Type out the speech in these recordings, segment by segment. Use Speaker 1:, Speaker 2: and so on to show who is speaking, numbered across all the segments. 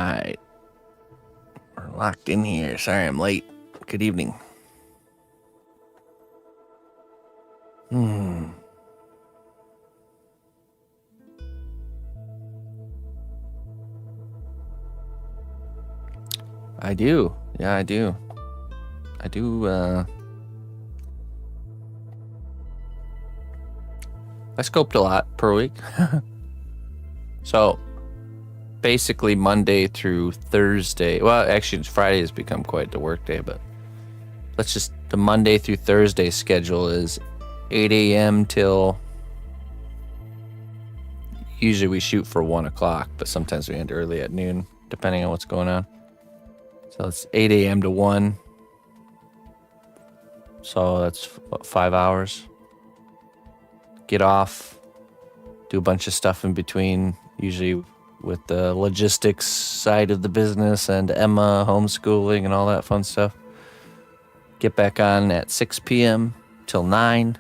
Speaker 1: right. We're locked in here. Sorry I'm late. Good evening. I do. Yeah, I do. I sculpt a lot per week. So basically Monday through Thursday. Well, actually Friday has become quite the work day, but the Monday through Thursday schedule is 8 a.m. till usually we shoot for 1 o'clock, but sometimes we end early at noon, depending on what's going on. So it's 8 a.m. to 1. So that's 5 hours. Get off, do a bunch of stuff in between, usually with the logistics side of the business and Emma homeschooling and all that fun stuff. Get back on at 6 p.m. till 9.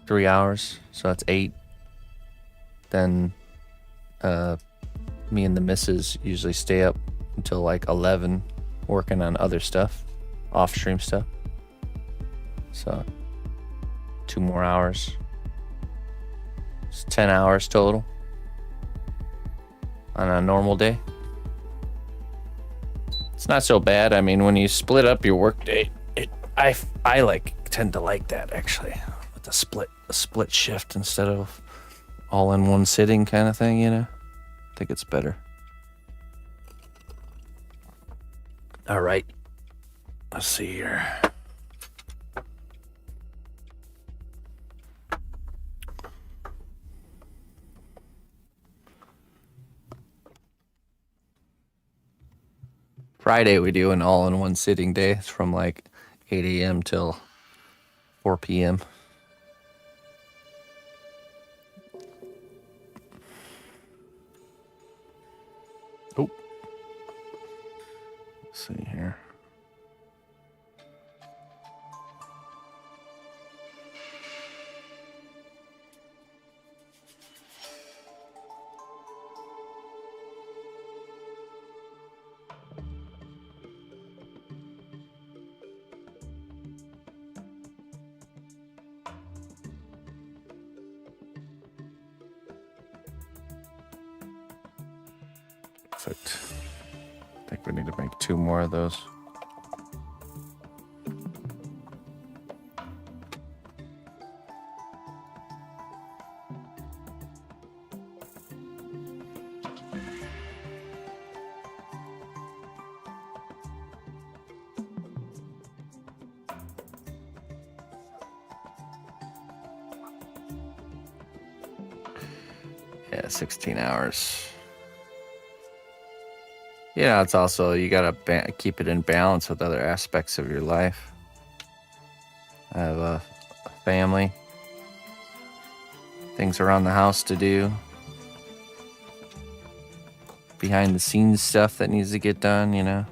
Speaker 1: 3 hours, so that's 8. Then me and the missus usually stay up until like 11 working on other stuff, off-stream stuff. So 2 more hours. It's 10 hours total on a normal day. It's not so bad. I mean, when you split up your work day, I tend to like that actually, with a split shift instead of all in one sitting kind of thing, you know. I think it's better. All right. Let's see here. Friday we do an all-in-one sitting day. It's from like 8 a.m. till 4 p.m. Oh. Let's see here. Perfect. I think we need to make 2 more of those. Yeah, 16 hours. Yeah, it's also, you gotta keep it in balance with other aspects of your life. I have a family, things around the house to do, behind the scenes stuff that needs to get done, you know.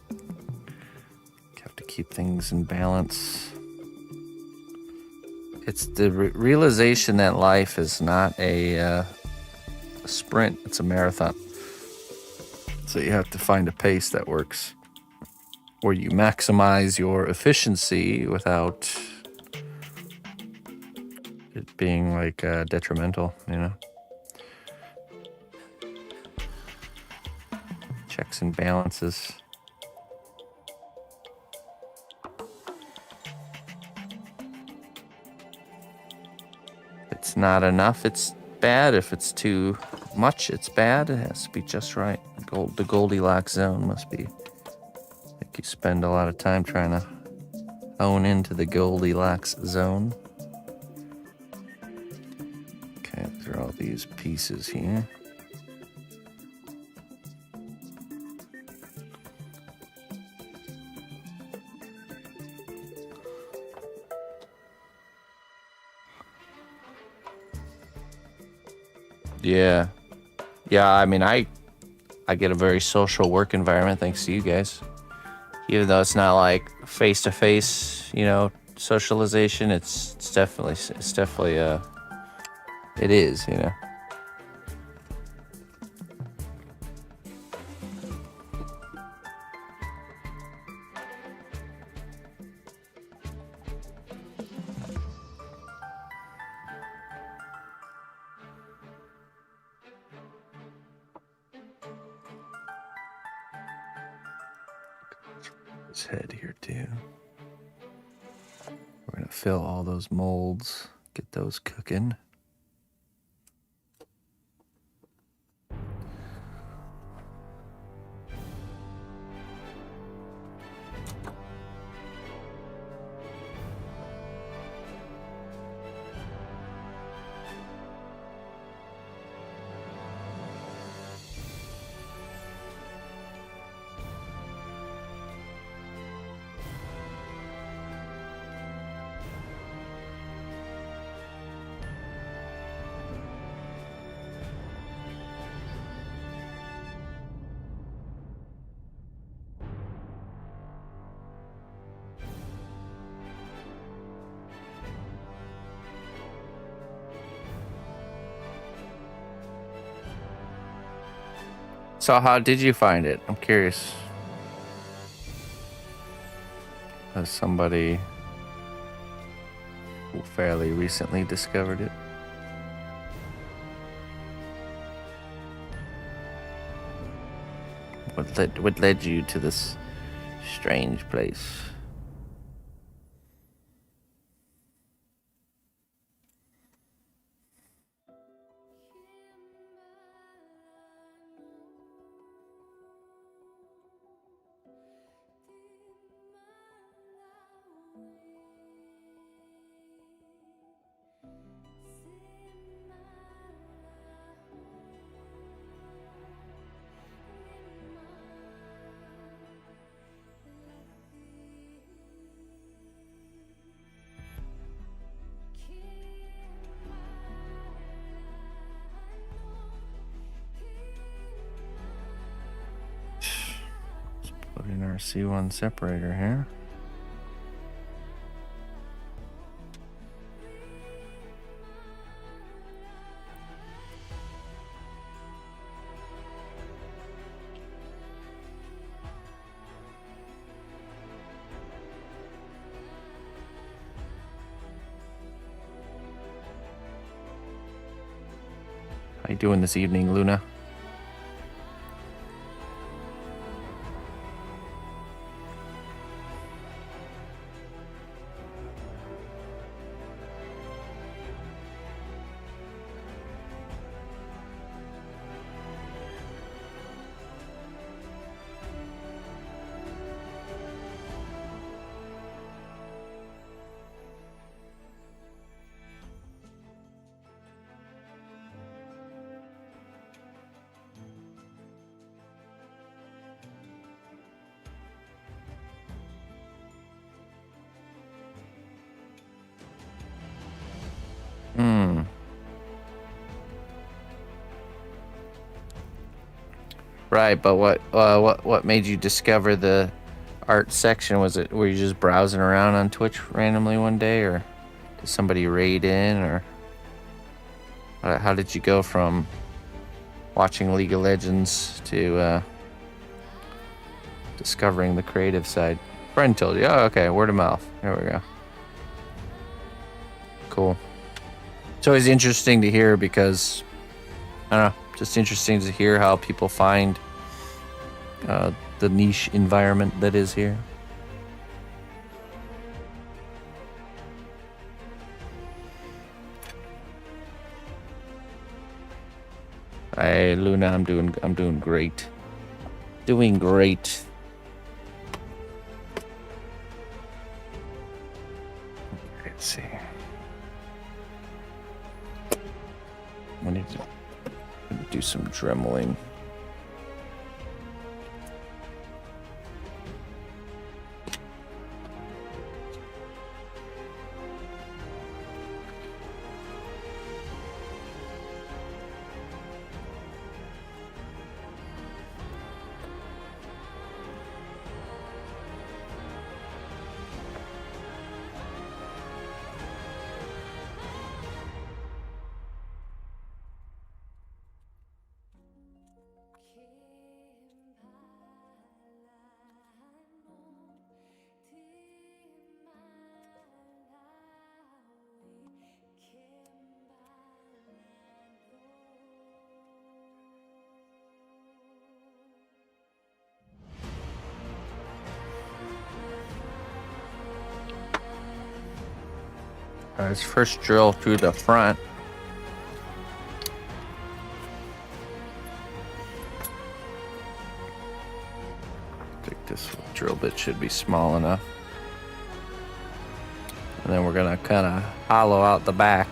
Speaker 1: You have to keep things in balance. It's the realization that life is not a sprint, it's a marathon. So you have to find a pace that works, where you maximize your efficiency without it being like detrimental, you know. Checks and balances. It's not enough, it's bad. If it's too much, it's bad. It has to be just right. The Goldilocks zone must be. I think you spend a lot of time trying to hone into the Goldilocks zone. Okay, through all these pieces here. Yeah. I mean, I get a very social work environment thanks to you guys. Even though it's not like face-to-face, you know, socialization, it's definitely it is, you know. His head here too. We're gonna fill all those molds, get those cooking. So how did you find it? I'm curious. As somebody who fairly recently discovered it. What led you to this strange place? Put in our C1 separator here. How you doing this evening, Luna? Right, but what made you discover the art section? Were you just browsing around on Twitch randomly one day, or did somebody raid in, or how did you go from watching League of Legends to discovering the creative side? Friend told you. Oh, okay, word of mouth. There we go. Cool. It's always interesting to hear because, I don't know, just interesting to hear how people find the niche environment that is here. Hey, Luna, I'm doing great. Doing great. Let's see. I need to do some dremeling. Let's first drill through the front. I think this drill bit should be small enough. And then we're gonna kind of hollow out the back.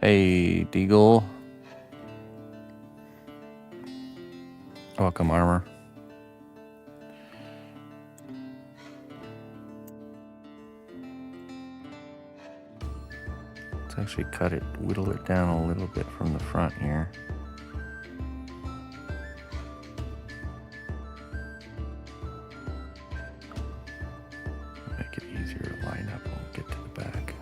Speaker 1: Hey, Deagle. Welcome, Armor. Let's actually whittle it down a little bit from the front here. Make it easier to line up when we get to the back.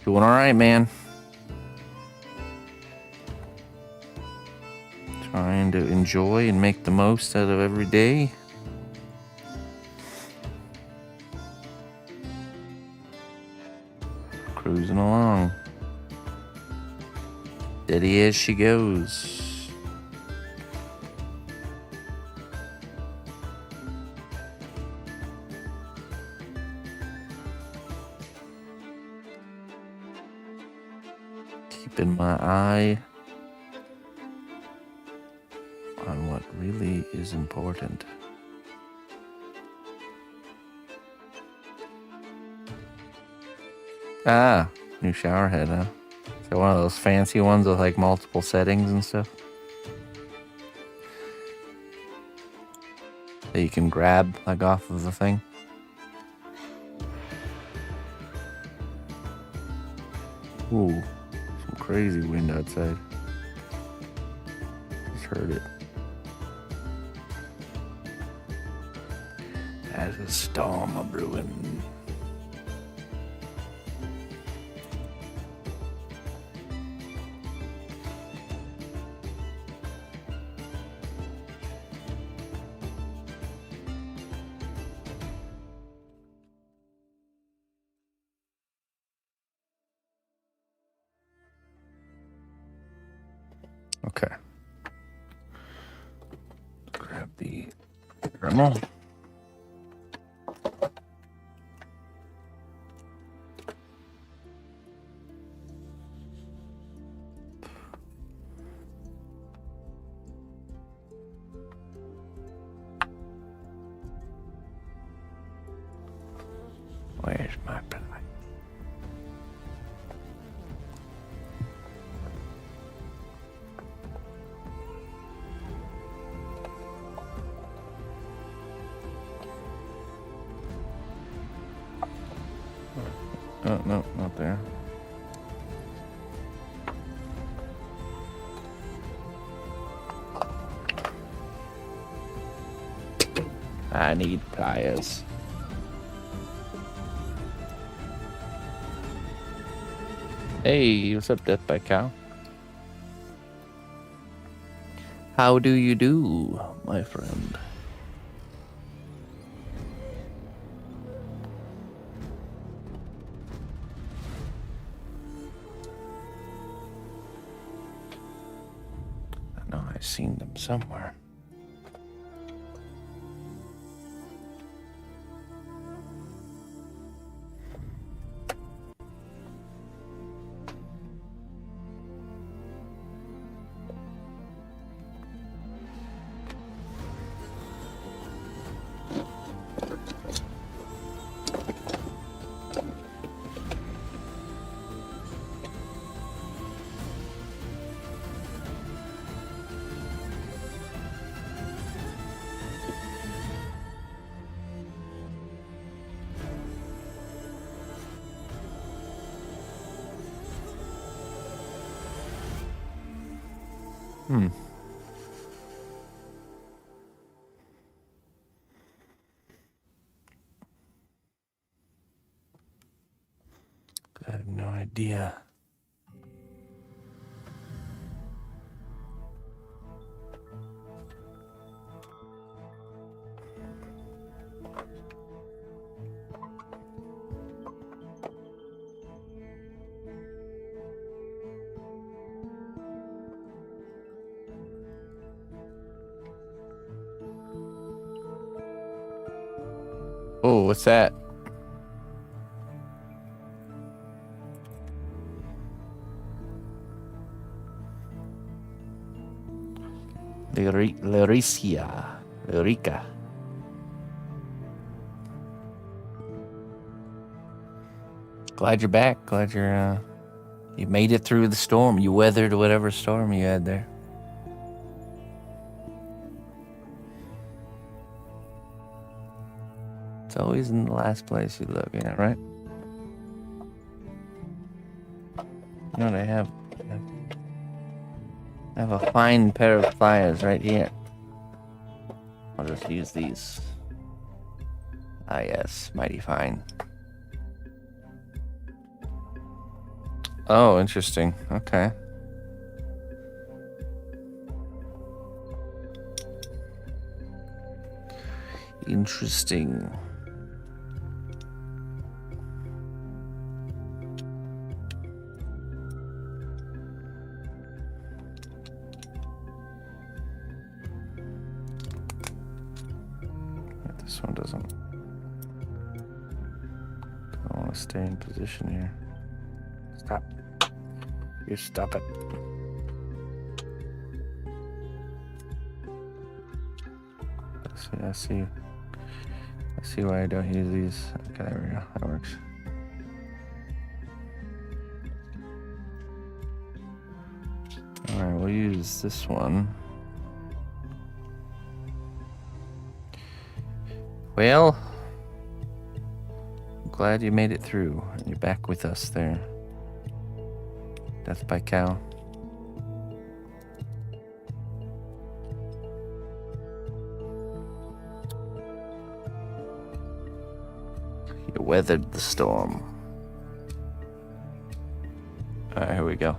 Speaker 1: Doing all right, man. Trying to enjoy and make the most out of every day. Cruising along. Steady as she goes. Keeping my eye on what really is important. Ah, new shower head, huh? Is that one of those fancy ones with like multiple settings and stuff? That you can grab like off of the thing? Ooh, some crazy wind outside. Just heard it. As a storm a brewing. Okay. Grab the Dremel. Where's my pie? Oh, no, not there. I need pliers. Hey, what's up, Death by Cow? How do you do, my friend? I know I've seen them somewhere. I have no idea. Oh, what's that? Lyrica. Glad you're back. Glad you made it through the storm. You weathered whatever storm you had there. It's always in the last place you look, yeah, right? You know what I have? I have a fine pair of pliers right here. I'll just use these. Ah, yes, mighty fine. Oh, interesting. Okay. Interesting. This one doesn't. I want to stay in position here. Stop. You stop it. I see why I don't use these. Okay, there we go. That works. Alright, we'll use this one. Well, I'm glad you made it through and you're back with us there. Death by cow. You weathered the storm. Alright, here we go.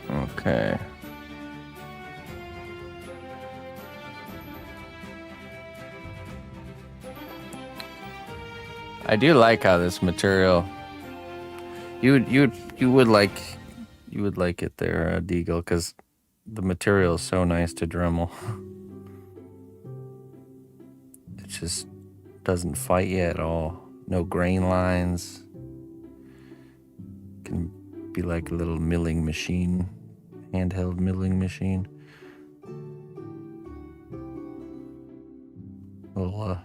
Speaker 1: Okay. I do like how this material. You would like it there, Deagle, because the material is so nice to Dremel. It just doesn't fight you at all. No grain lines. be like a little milling machine, handheld milling machine. Little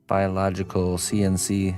Speaker 1: biological CNC.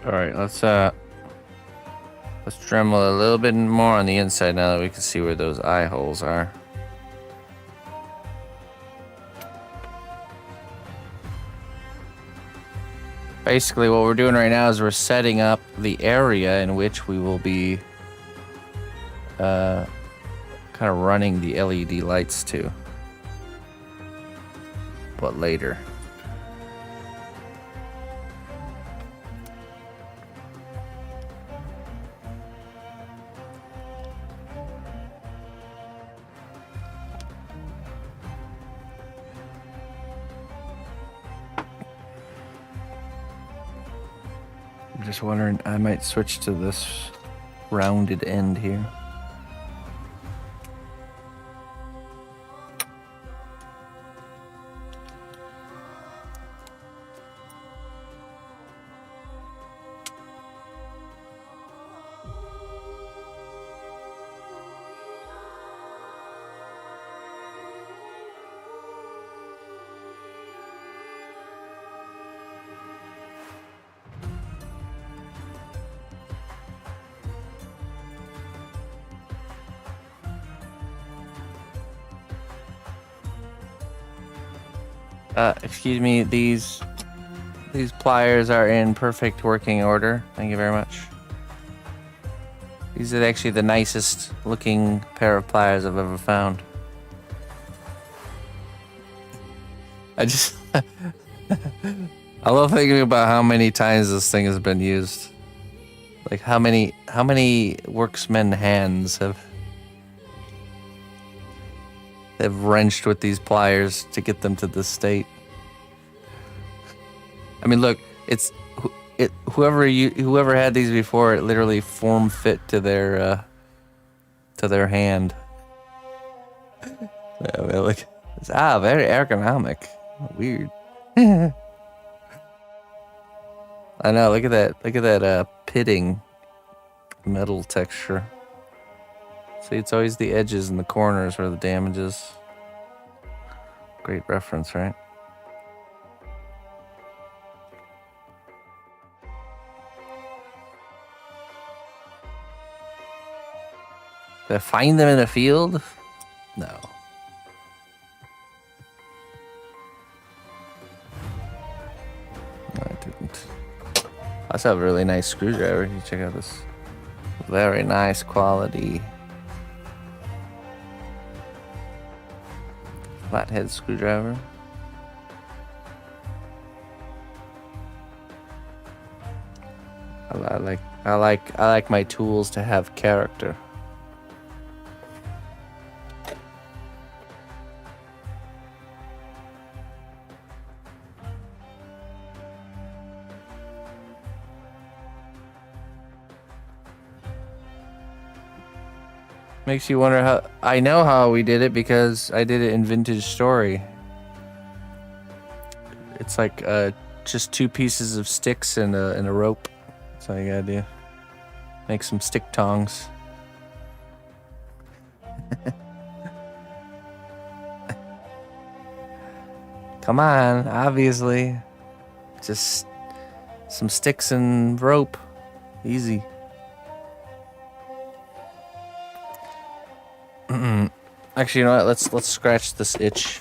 Speaker 1: All right, let's Dremel a little bit more on the inside now that we can see where those eye holes are. Basically, what we're doing right now is we're setting up the area in which we will be kind of running the LED lights to, but later. I'm just wondering, I might switch to this rounded end here. Excuse me, these pliers are in perfect working order. Thank you very much. These are actually the nicest looking pair of pliers I've ever found. I just I love thinking about how many times this thing has been used. Like how many worksmen hands have wrenched with these pliers to get them to this state. I mean, look, whoever had these before, it literally form fit to their hand. Yeah, well, look, it's very ergonomic. Weird. I know. Look at that pitting metal texture. See, it's always the edges and the corners where the damage is. Great reference, right? Did I find them in a field? No. No, I didn't. I also have a really nice screwdriver. You check out this. Very nice quality flathead screwdriver. I like my tools to have character. Makes you wonder how... I know how we did it because I did it in Vintage Story. It's like just 2 pieces of sticks and a rope. That's all you gotta do. Make some stick tongs. Come on, obviously. Just some sticks and rope. Easy. Actually, you know what? Let's scratch this itch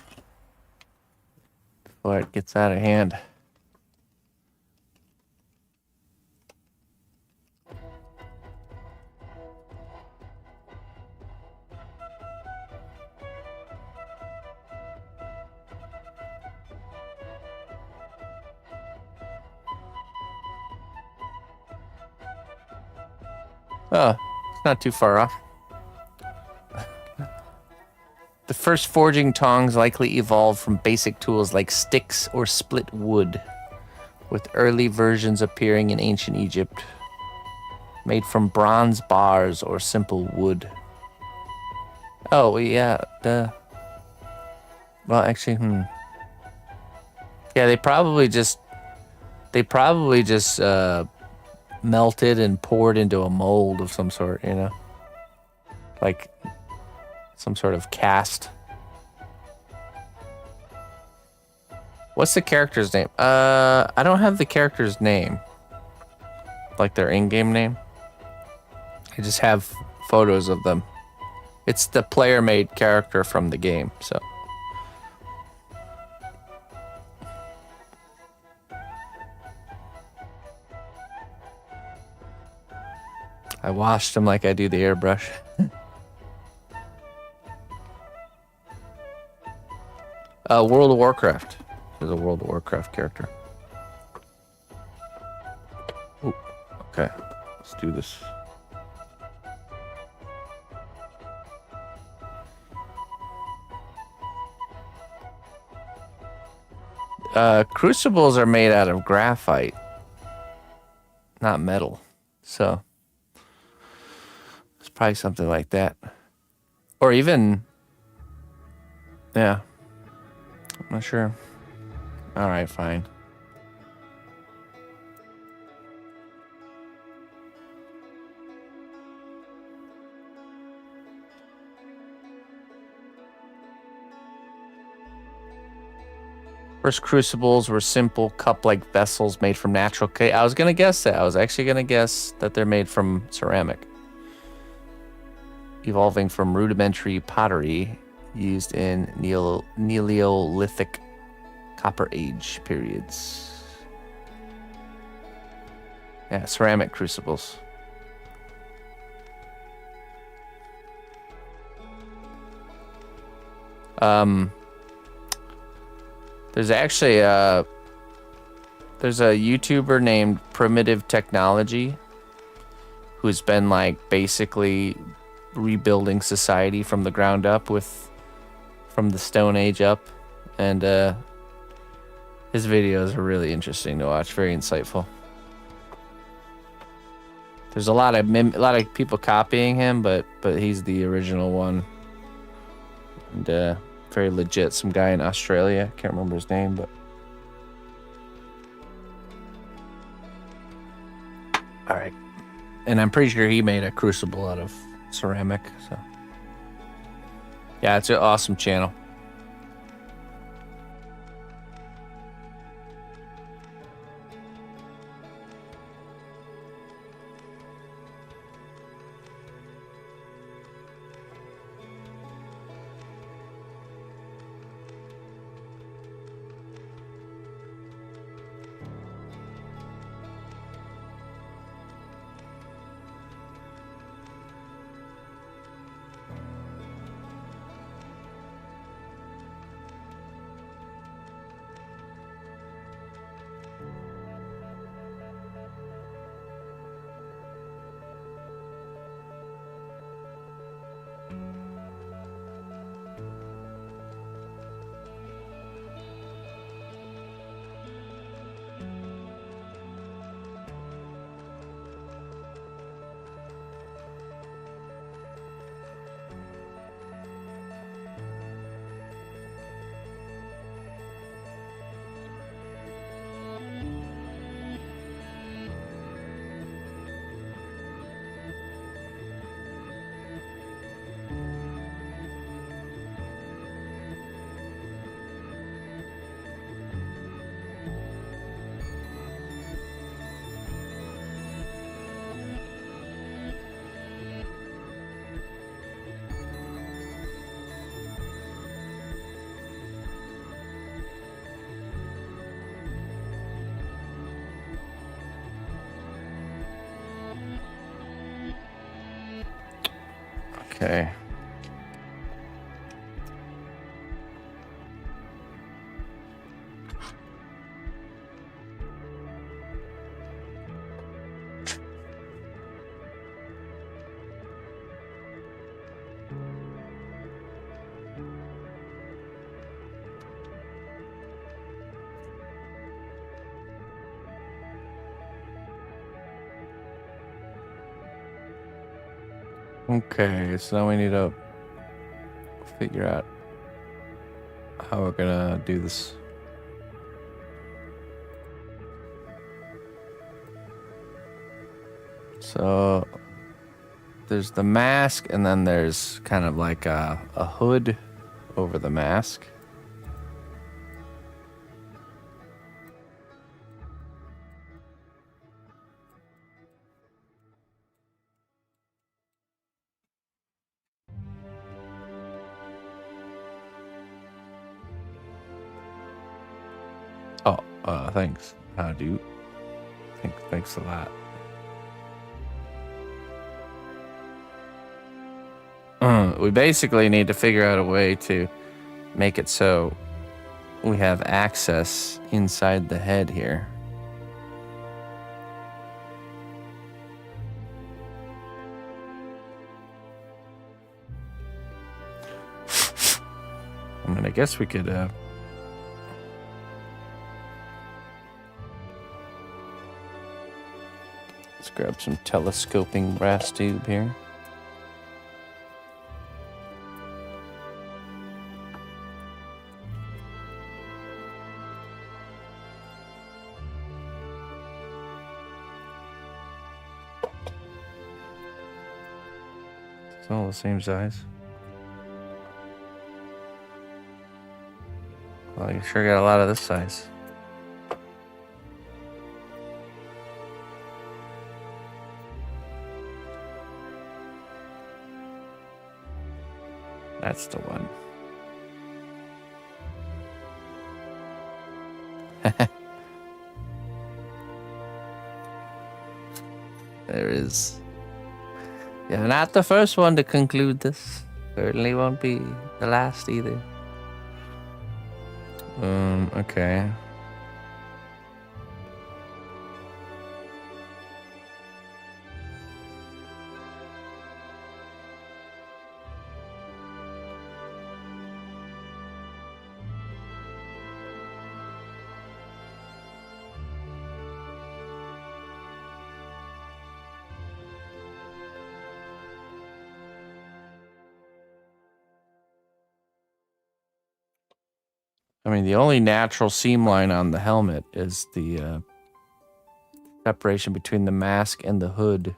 Speaker 1: before it gets out of hand. Oh, it's not too far off. The first forging tongs likely evolved from basic tools like sticks or split wood, with early versions appearing in ancient Egypt, made from bronze bars or simple wood. Oh, yeah, well, actually, yeah, they probably just melted and poured into a mold of some sort, you know? Like some sort of cast. What's the character's name? I don't have the character's name. Like their in-game name. I just have photos of them. It's the player-made character from the game, so. I washed them like I do the airbrush. World of Warcraft. There's a World of Warcraft character. Ooh, okay, let's do this. Crucibles are made out of graphite, not metal. So it's probably something like that. Or even, yeah. I'm not sure. All right, fine. First crucibles were simple cup-like vessels made from natural clay. I was gonna guess that. I was actually gonna guess that they're made from ceramic, evolving from rudimentary pottery used in Neolithic Copper Age periods. Yeah, ceramic crucibles. There's actually there's a YouTuber named Primitive Technology who's been like basically rebuilding society from the ground up from the Stone Age up, and his videos are really interesting to watch, very insightful. There's a lot of people copying him, but he's the original one, and very legit. Some guy in Australia, can't remember his name, but all right. And I'm pretty sure he made a crucible out of ceramic. So yeah, it's an awesome channel. Okay. Okay, so now we need to figure out how we're gonna do this. So there's the mask, and then there's kind of like a hood over the mask. Oh, thanks. Dude. Thanks a lot. We basically need to figure out a way to make it so we have access inside the head here. I mean, I guess we could let's grab some telescoping brass tube here. It's all the same size. Well, you sure got a lot of this size. That's the one. There is. You're not the first one to conclude this. Certainly won't be the last either. Okay. I mean, the only natural seam line on the helmet is the separation between the mask and the hood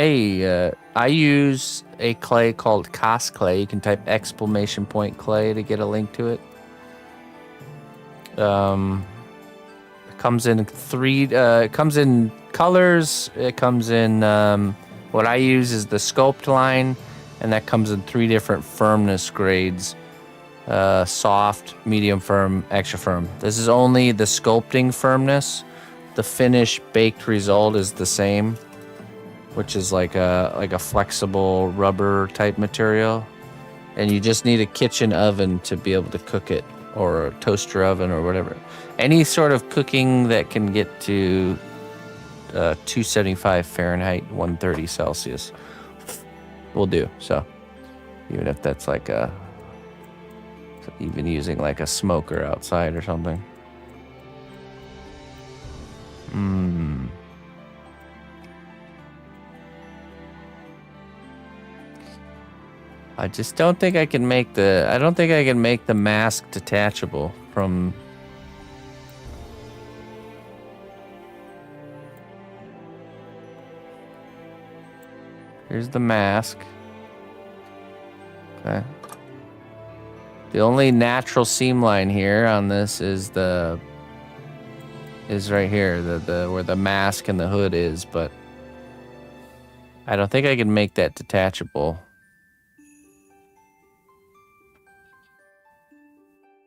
Speaker 1: Hey, I use a clay called Cos clay. You can type exclamation point clay to get a link to it. It comes in it comes in colors. It comes in, what I use is the Sculpt line, and that comes in 3 different firmness grades. Soft, medium firm, extra firm. This is only the sculpting firmness. The finished baked result is the same, which is like a flexible rubber type material, and you just need a kitchen oven to be able to cook it, or a toaster oven or whatever. Any sort of cooking that can get to 275 Fahrenheit, 130 Celsius will do. So even if that's like even using like a smoker outside or something. I just don't think I can make the mask detachable from. Here's the mask. Okay. The only natural seam line here on this is right here, the where the mask and the hood is, but I don't think I can make that detachable.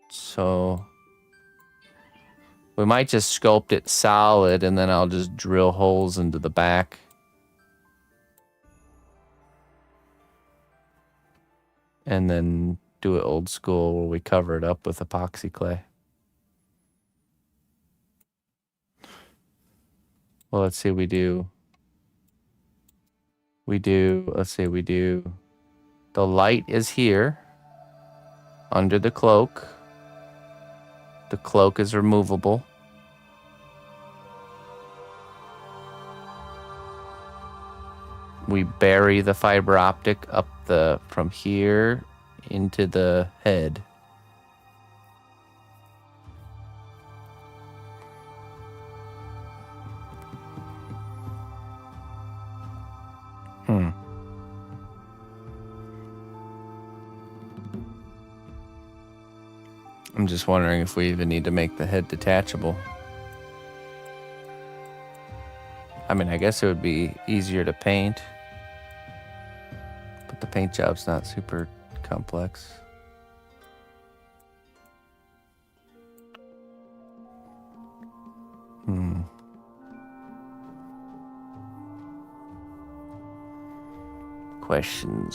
Speaker 1: So we might just sculpt it solid, and then I'll just drill holes into the back. And then do it old school where we cover it up with epoxy clay. Well, let's see, we do, let's see, the light is here under the cloak. The cloak is removable. We bury the fiber optic up from here into the head. I'm just wondering if we even need to make the head detachable. I mean, I guess it would be easier to paint, but the paint job's not super complex.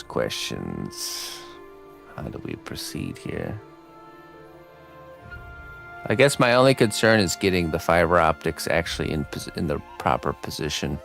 Speaker 1: Questions. How do we proceed here? I guess my only concern is getting the fiber optics actually in the proper position.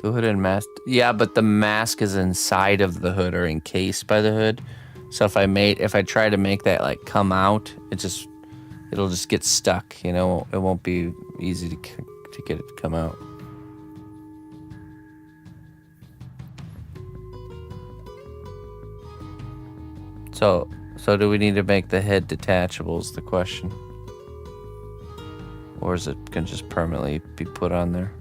Speaker 1: The hood and mask. Yeah, but the mask is inside of the hood or encased by the hood. So if I try to make that like come out, it'll just get stuck. You know, it won't be easy to get it to come out. So do we need to make the head detachable is the question, or is it gonna just permanently be put on there?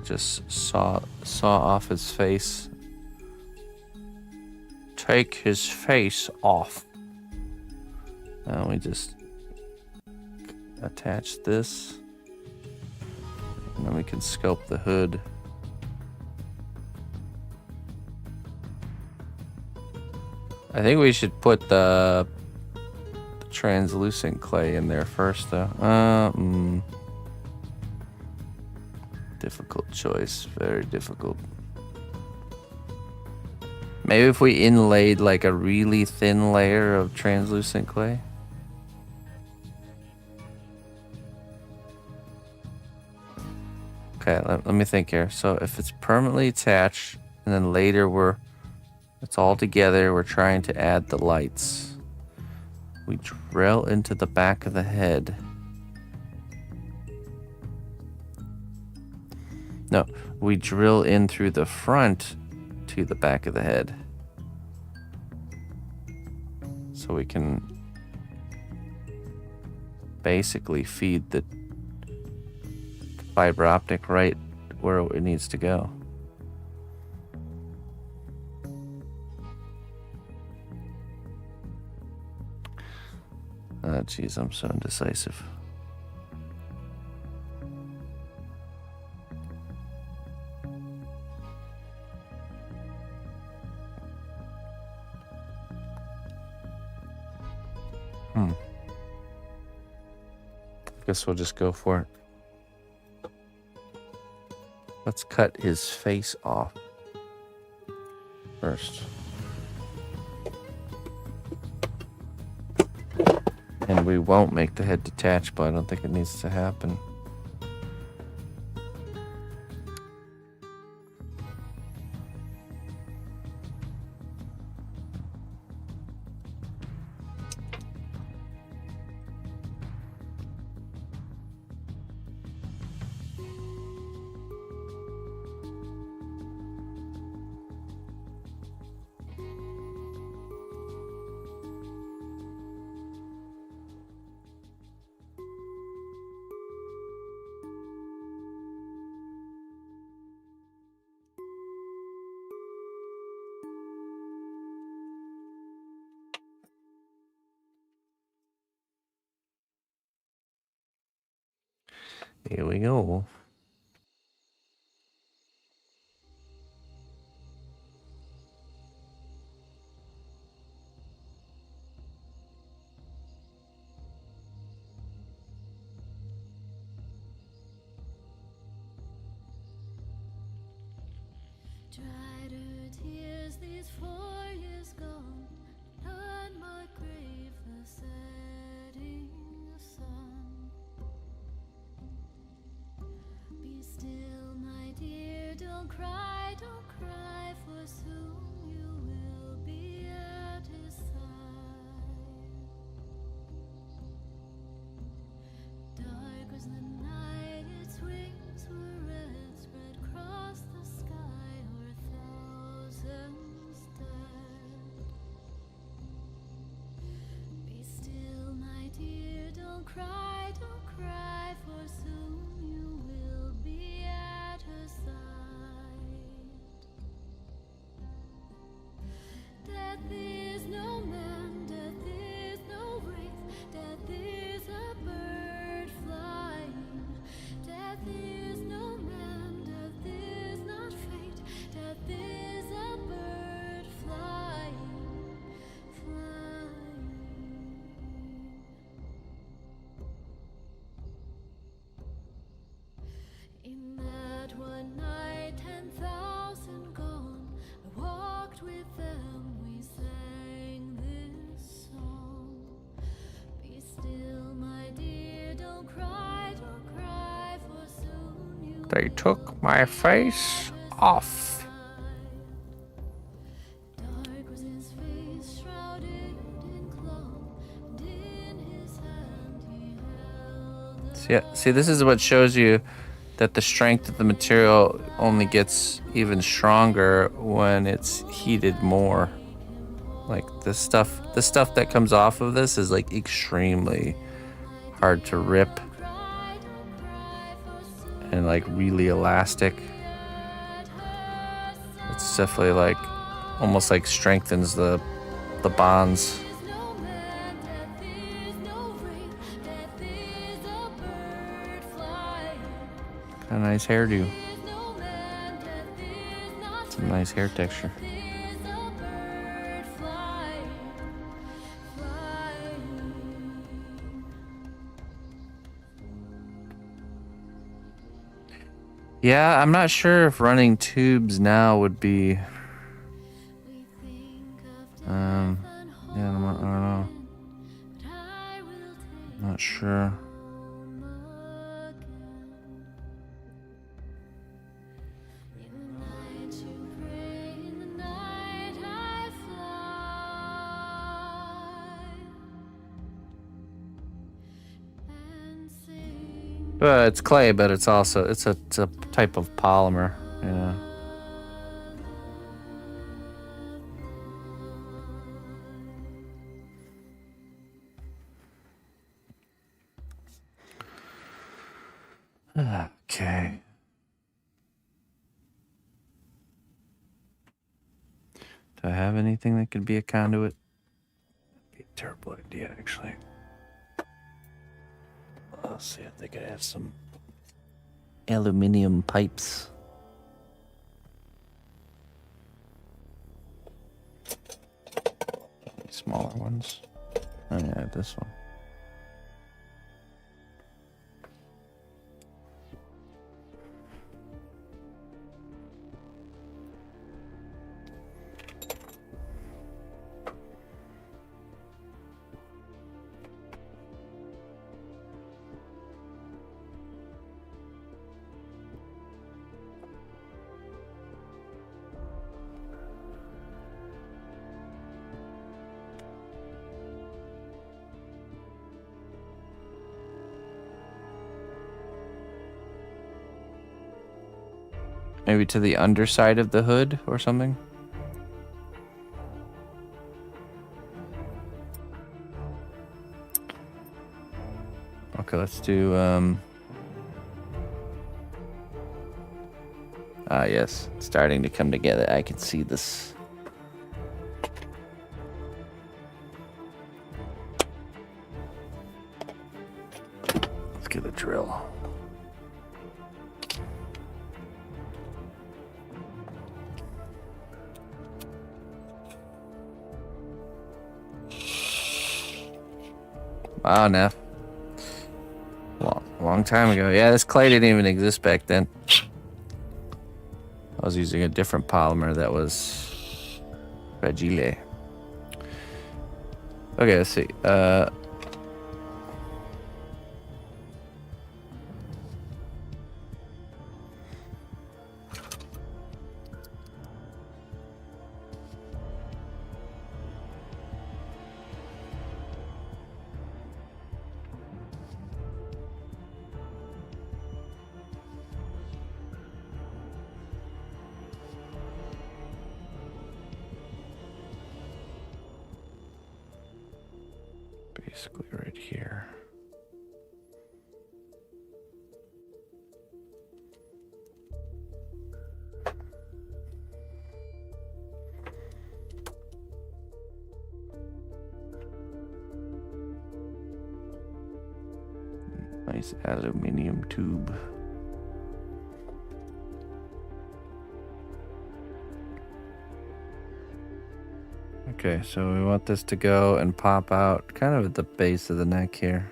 Speaker 1: Just saw off his face. Take his face off. Now we just attach this, and then we can sculpt the hood. I think we should put the translucent clay in there first, though. Difficult choice, very difficult. Maybe if we inlaid like a really thin layer of translucent clay. Okay, let me think here. So if it's permanently attached, and then later it's all together, we're trying to add the lights. We drill into the back of the head. No, we drill in through the front to the back of the head. So we can basically feed the fiber optic right where it needs to go. Oh, geez, I'm so indecisive. Guess we'll just go for it. Let's cut his face off first. And we won't make the head detachable. I don't think it needs to happen. Here we go.
Speaker 2: Dried her tears these 4 years gone, on my grave the setting sun. Be still, my dear, don't cry, for soon you will be at his side. Dark was the night, its wings were red, spread across the sky, o'er thousands dead. Be still, my dear, don't cry, for soon you will be at her side. Death is no man, death is no wraith, death is a bird flying. Death is no man, death is not fate, death is a bird flying, flying. In that one night, 10,000 gone, I walked with them, we sang this song. Be still, my dear, don't cry, for soon you
Speaker 1: They took my face off.
Speaker 2: Dark was his face, shrouded in cloth, and in his hand he held a
Speaker 1: See, this is what shows you that the strength of the material only gets even stronger when it's heated more. Like the stuff that comes off of this is like extremely hard to rip and like really elastic. It's definitely like almost like strengthens the bonds. A nice hairdo. It's a nice hair texture. Yeah, I'm not sure if running tubes now would be. Yeah, I don't know. Not sure. It's clay, but it's also it's a type of polymer. Yeah. Okay. Do I have anything that could be a conduit? That'd be a terrible idea, actually. Let's see if they could have some aluminum pipes. Smaller ones. Oh yeah, this one. Maybe to the underside of the hood or something? Okay, let's do, yes, it's starting to come together. I can see this. Let's get a drill. Wow, Neff. Long time ago. Yeah, this clay didn't even exist back then. I was using a different polymer that was fragile. Okay, let's see. Basically right here. Nice aluminum tube. Okay, so we want this to go and pop out kind of at the base of the neck here.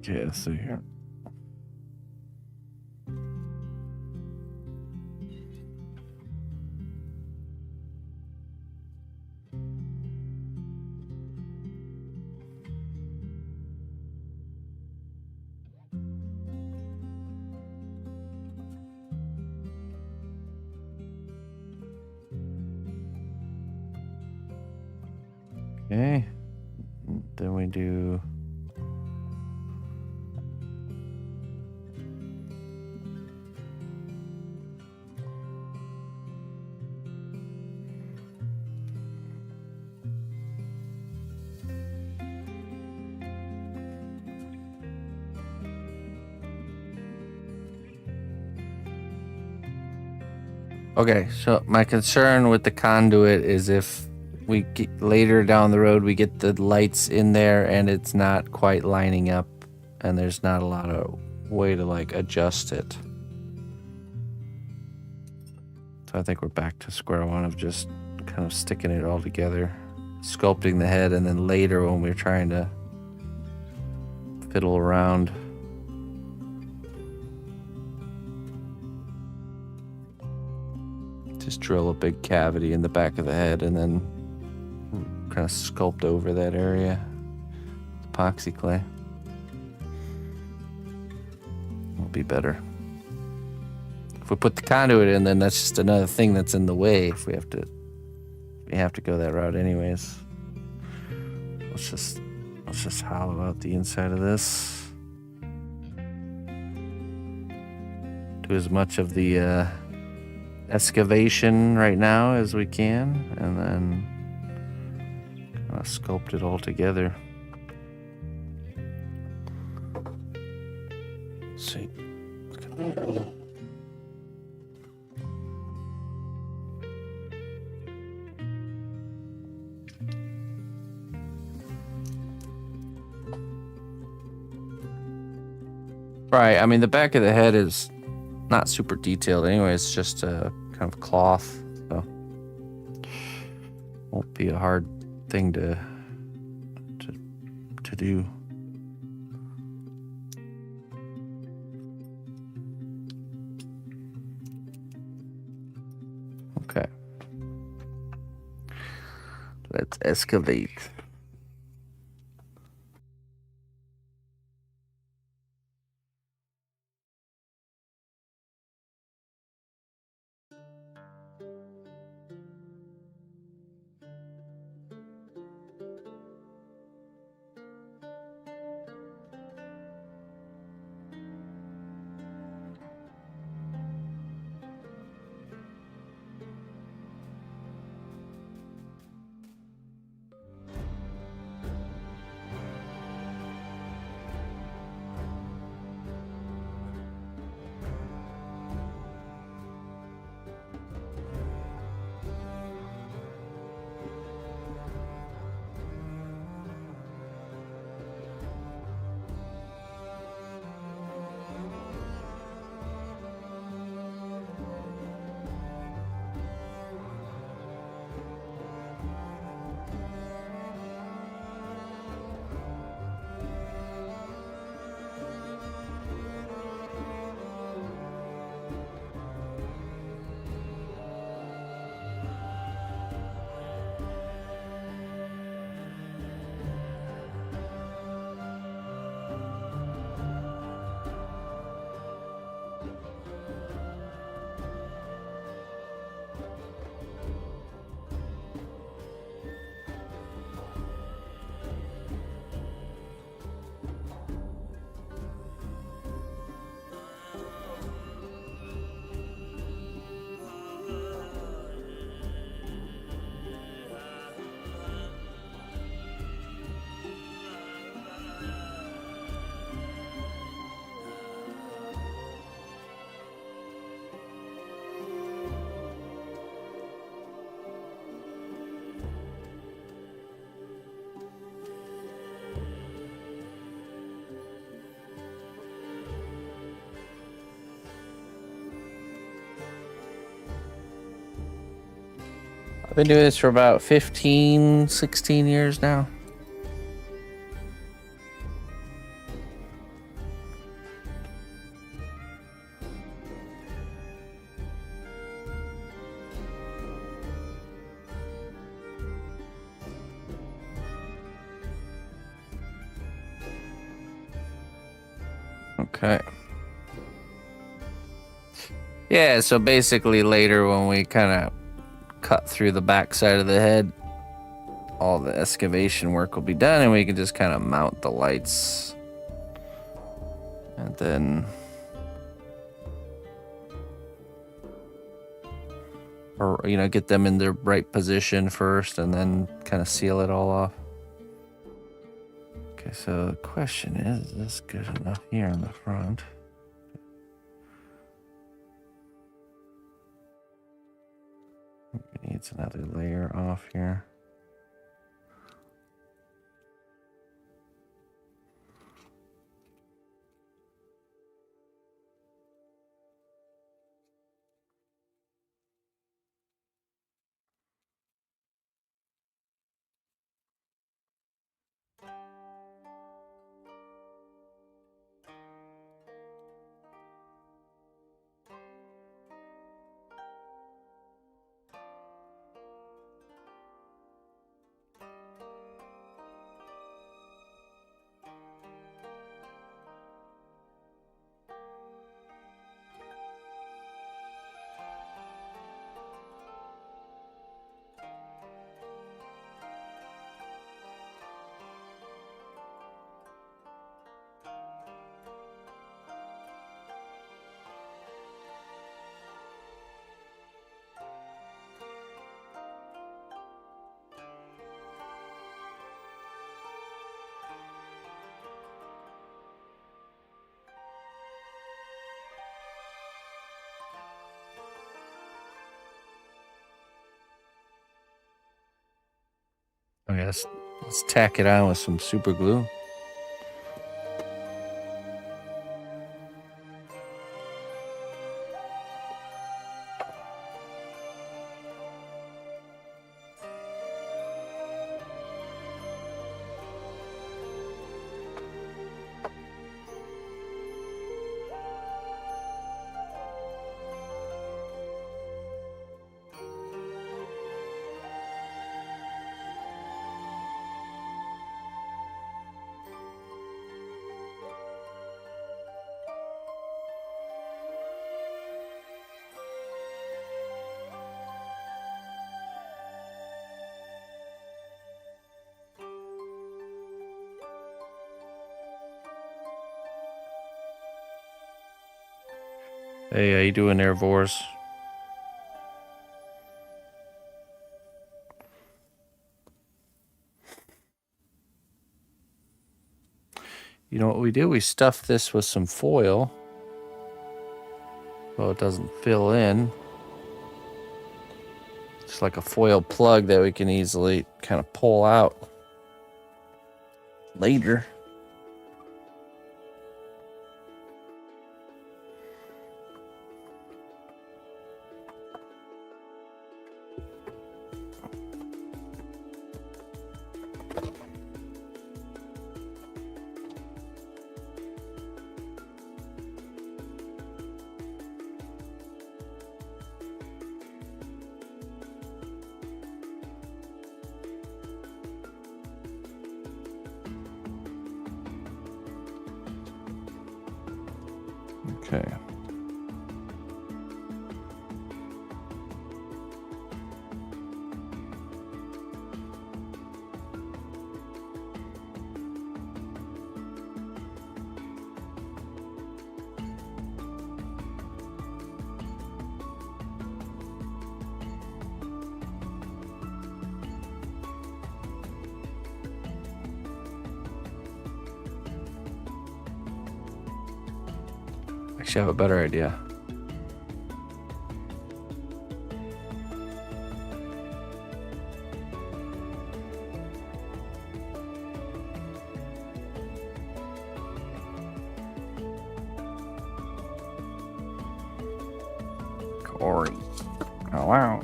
Speaker 1: Okay, let's see here. Okay, then we do okay, so my concern with the conduit is if we get later down the road we get the lights in there and it's not quite lining up and there's not a lot of way to like adjust it. So I think we're back to square one of just kind of sticking it all together, sculpting the head, and then later when we're trying to fiddle around, just drill a big cavity in the back of the head and then kind of sculpt over that area with epoxy clay. It'll be better. If we put the conduit in, then that's just another thing that's in the way. If we have to go that route anyways. Let's just hollow out the inside of this. Do as much of the excavation right now as we can, and then kind of sculpt it all together. Let's see. Right, I mean the back of the head is not super detailed anyway, it's just a kind of cloth, so won't be a hard thing to do. Okay. Let's excavate. I've been doing this for about 15, 16 years now. Okay. Yeah, so basically later when we kind of cut through the back side of the head, all the excavation work will be done and we can just kind of mount the lights. And then... or, you know, get them in their right position first and then kind of seal it all off. Okay, so the question is this good enough here in the front? It needs another layer off here. Okay, let's tack it on with some super glue. Hey, how you doing there, Vors? You know what we do? We stuff this with some foil so it doesn't fill in. It's like a foil plug that we can easily kind of pull out later. Okay. Actually, I have a better idea. Corey. Oh, wow.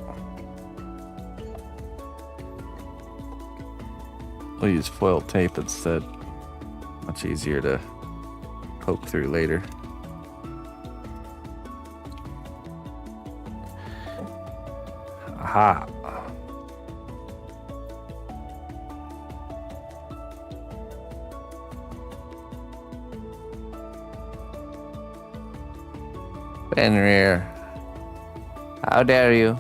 Speaker 1: We'll use foil tape instead. Much easier to poke through later. Aha. Fenrir. How dare you?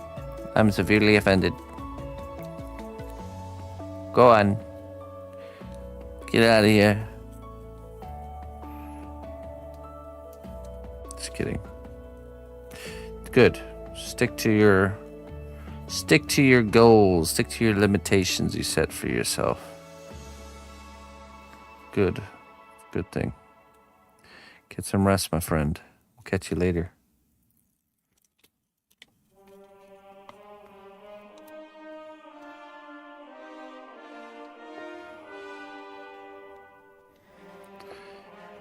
Speaker 1: I'm severely offended. Go on. Get out of here. Just kidding. Good. Stick to your goals. Stick to your limitations you set for yourself. Good. Good thing. Get some rest, my friend. We'll catch you later.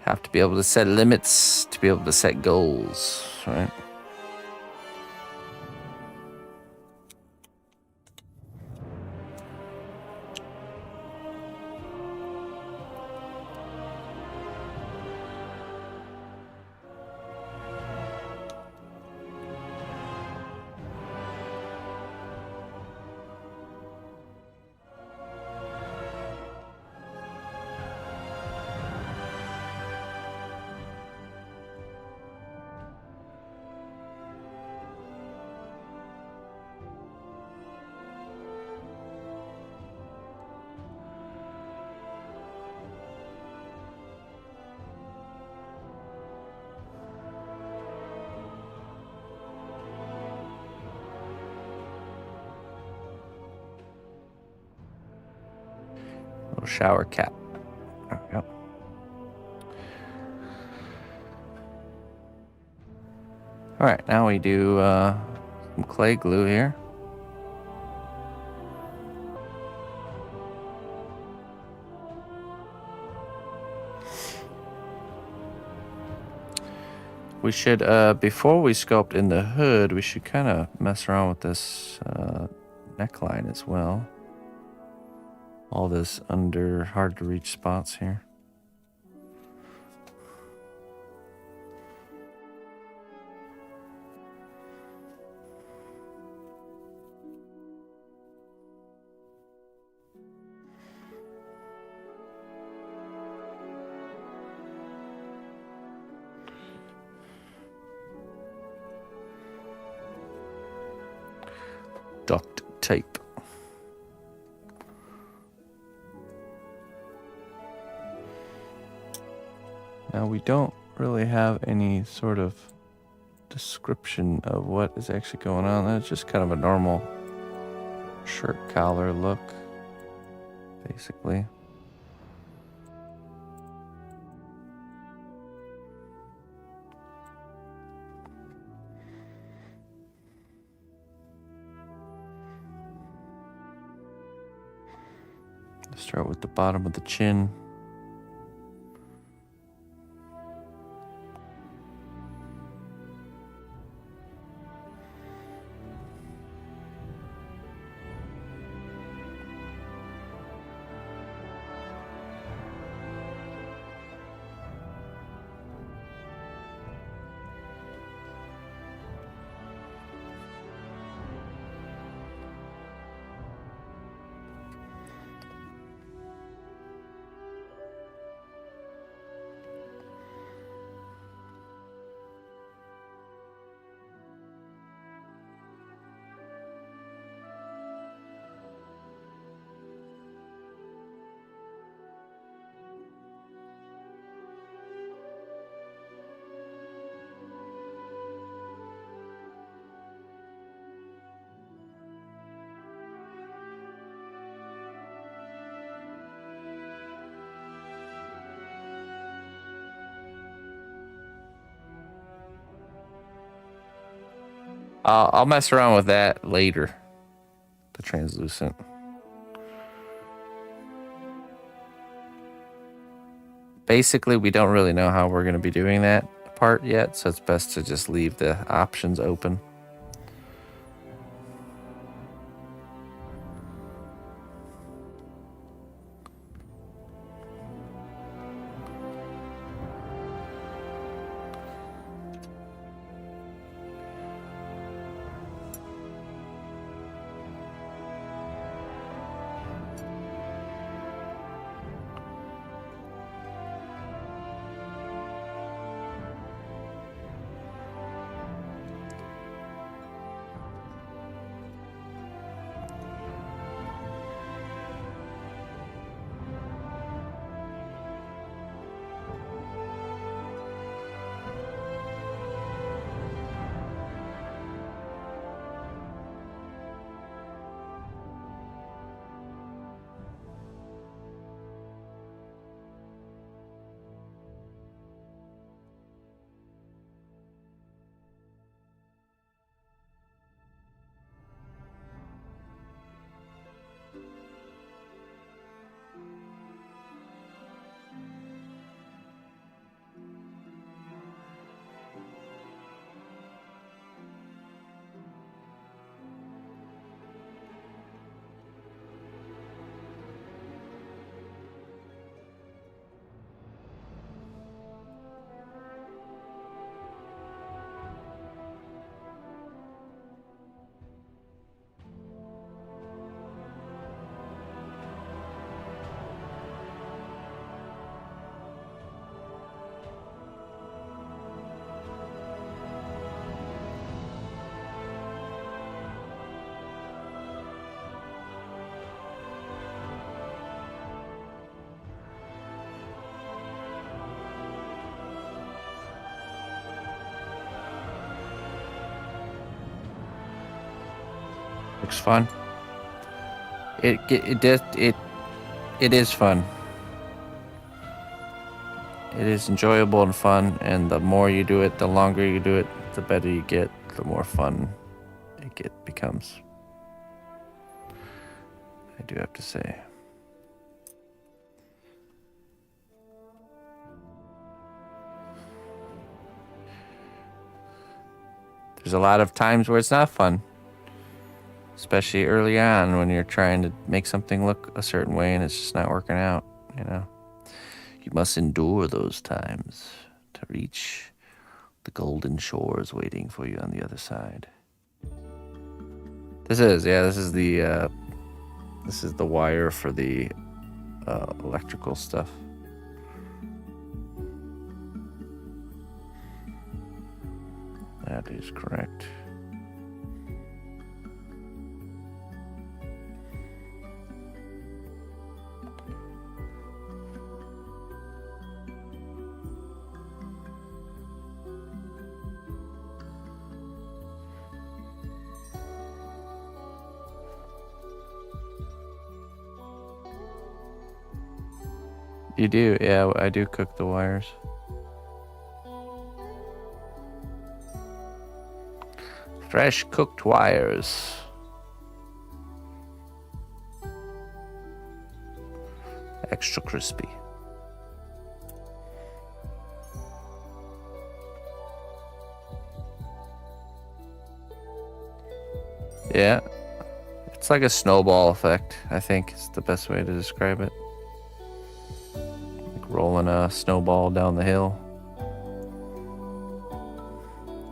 Speaker 1: Have to be able to set limits to be able to set goals, right? Little shower cap. There we go. All right, now we do some clay glue here. We should, before we sculpt in the hood, we should kind of mess around with this neckline as well. All this under hard to reach spots here. Duct tape. Now we don't really have any sort of description of what is actually going on. That's just kind of a normal shirt collar look, basically. Start with the bottom of the chin. I'll mess around with that later. The translucent. Basically, we don't really know how we're going to be doing that part yet, so it's best to just leave the options open. Looks fun. It is fun. It is enjoyable and fun, and the more you do it, the longer you do it, the better you get, the more fun it becomes. I do have to say. There's a lot of times where it's not fun, especially early on when you're trying to make something look a certain way and it's just not working out, you know. You must endure those times to reach the golden shores waiting for you on the other side. This is the wire for the electrical stuff. That is correct. You do, yeah, I do cook the wires. Fresh cooked wires. Extra crispy. Yeah, it's like a snowball effect, I think is the best way to describe it. Like rolling a snowball down the hill.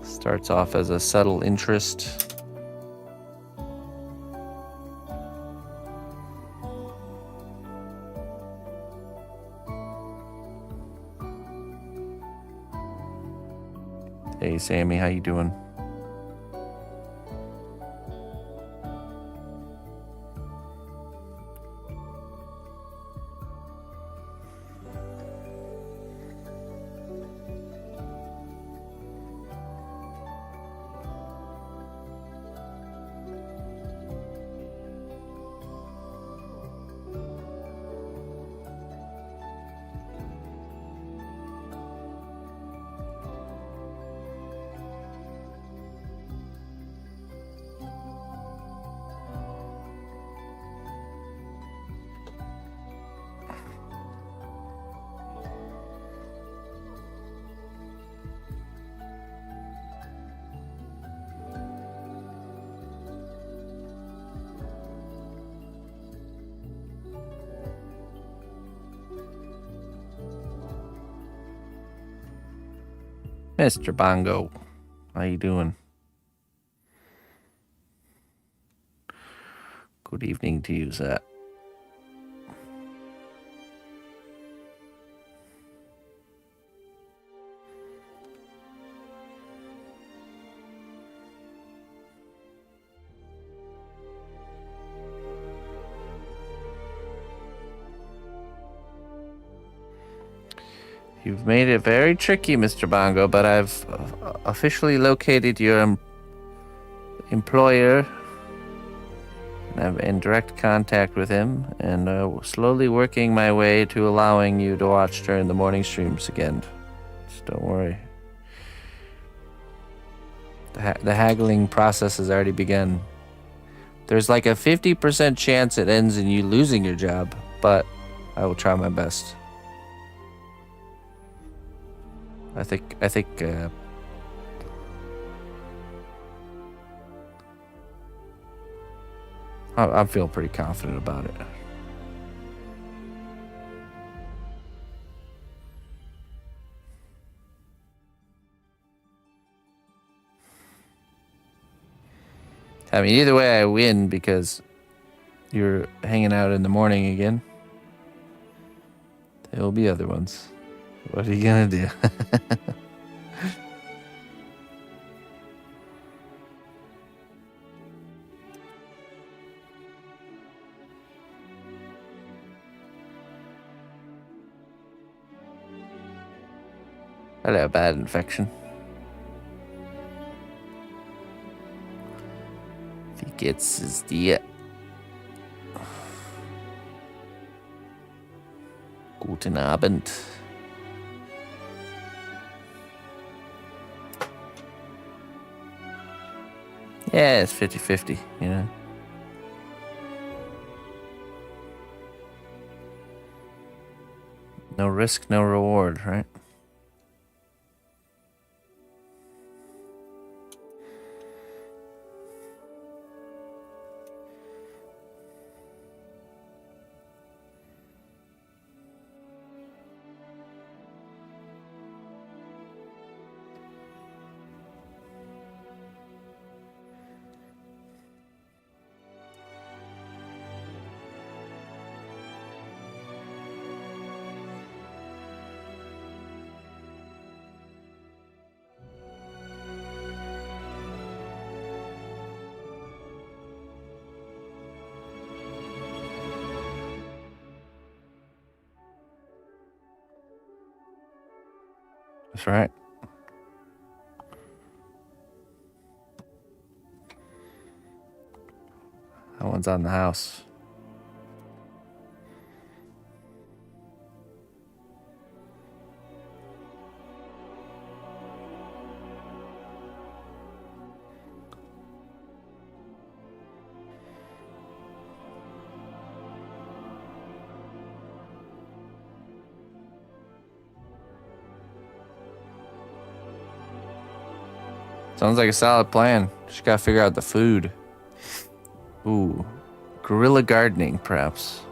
Speaker 1: Starts off as a subtle interest. Hey Sammy, how you doing? Mr. Bongo, how you doing? Good evening to you, Zach. You've made it very tricky, Mr. Bongo, but I've officially located your employer, and I'm in direct contact with him, and slowly working my way to allowing you to watch during the morning streams again. Just don't worry. The haggling process has already begun. There's like a 50% chance it ends in you losing your job, but I will try my best. I think I'm feeling pretty confident about it. I mean, either way I win because you're hanging out in the morning again. There will be other ones. What are you gonna do? Hello, bad infection. Jetzt ist die. Guten Abend. Yeah, it's 50-50, you know. No risk, no reward, right? That's right. That one's on the house. Sounds like a solid plan. Just gotta figure out the food. Ooh. Guerrilla gardening, perhaps.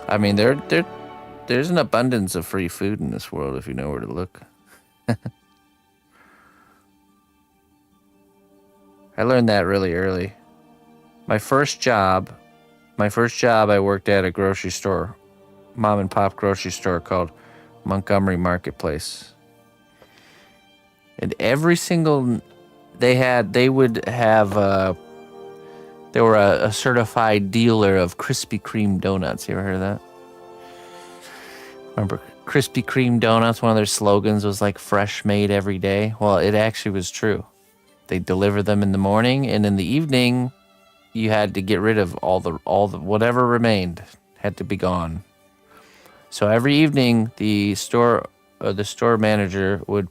Speaker 1: I mean, there's an abundance of free food in this world if you know where to look. I learned that really early. My first job, I worked at a grocery store, mom and pop grocery store called Montgomery Marketplace. And every single, they would have, they were a certified dealer of Krispy Kreme donuts. You ever heard of that? Remember Krispy Kreme donuts? One of their slogans was like fresh made every day. Well, it actually was true. They delivered them in the morning, and in the evening, you had to get rid of all the whatever remained had to be gone. So every evening, the store manager would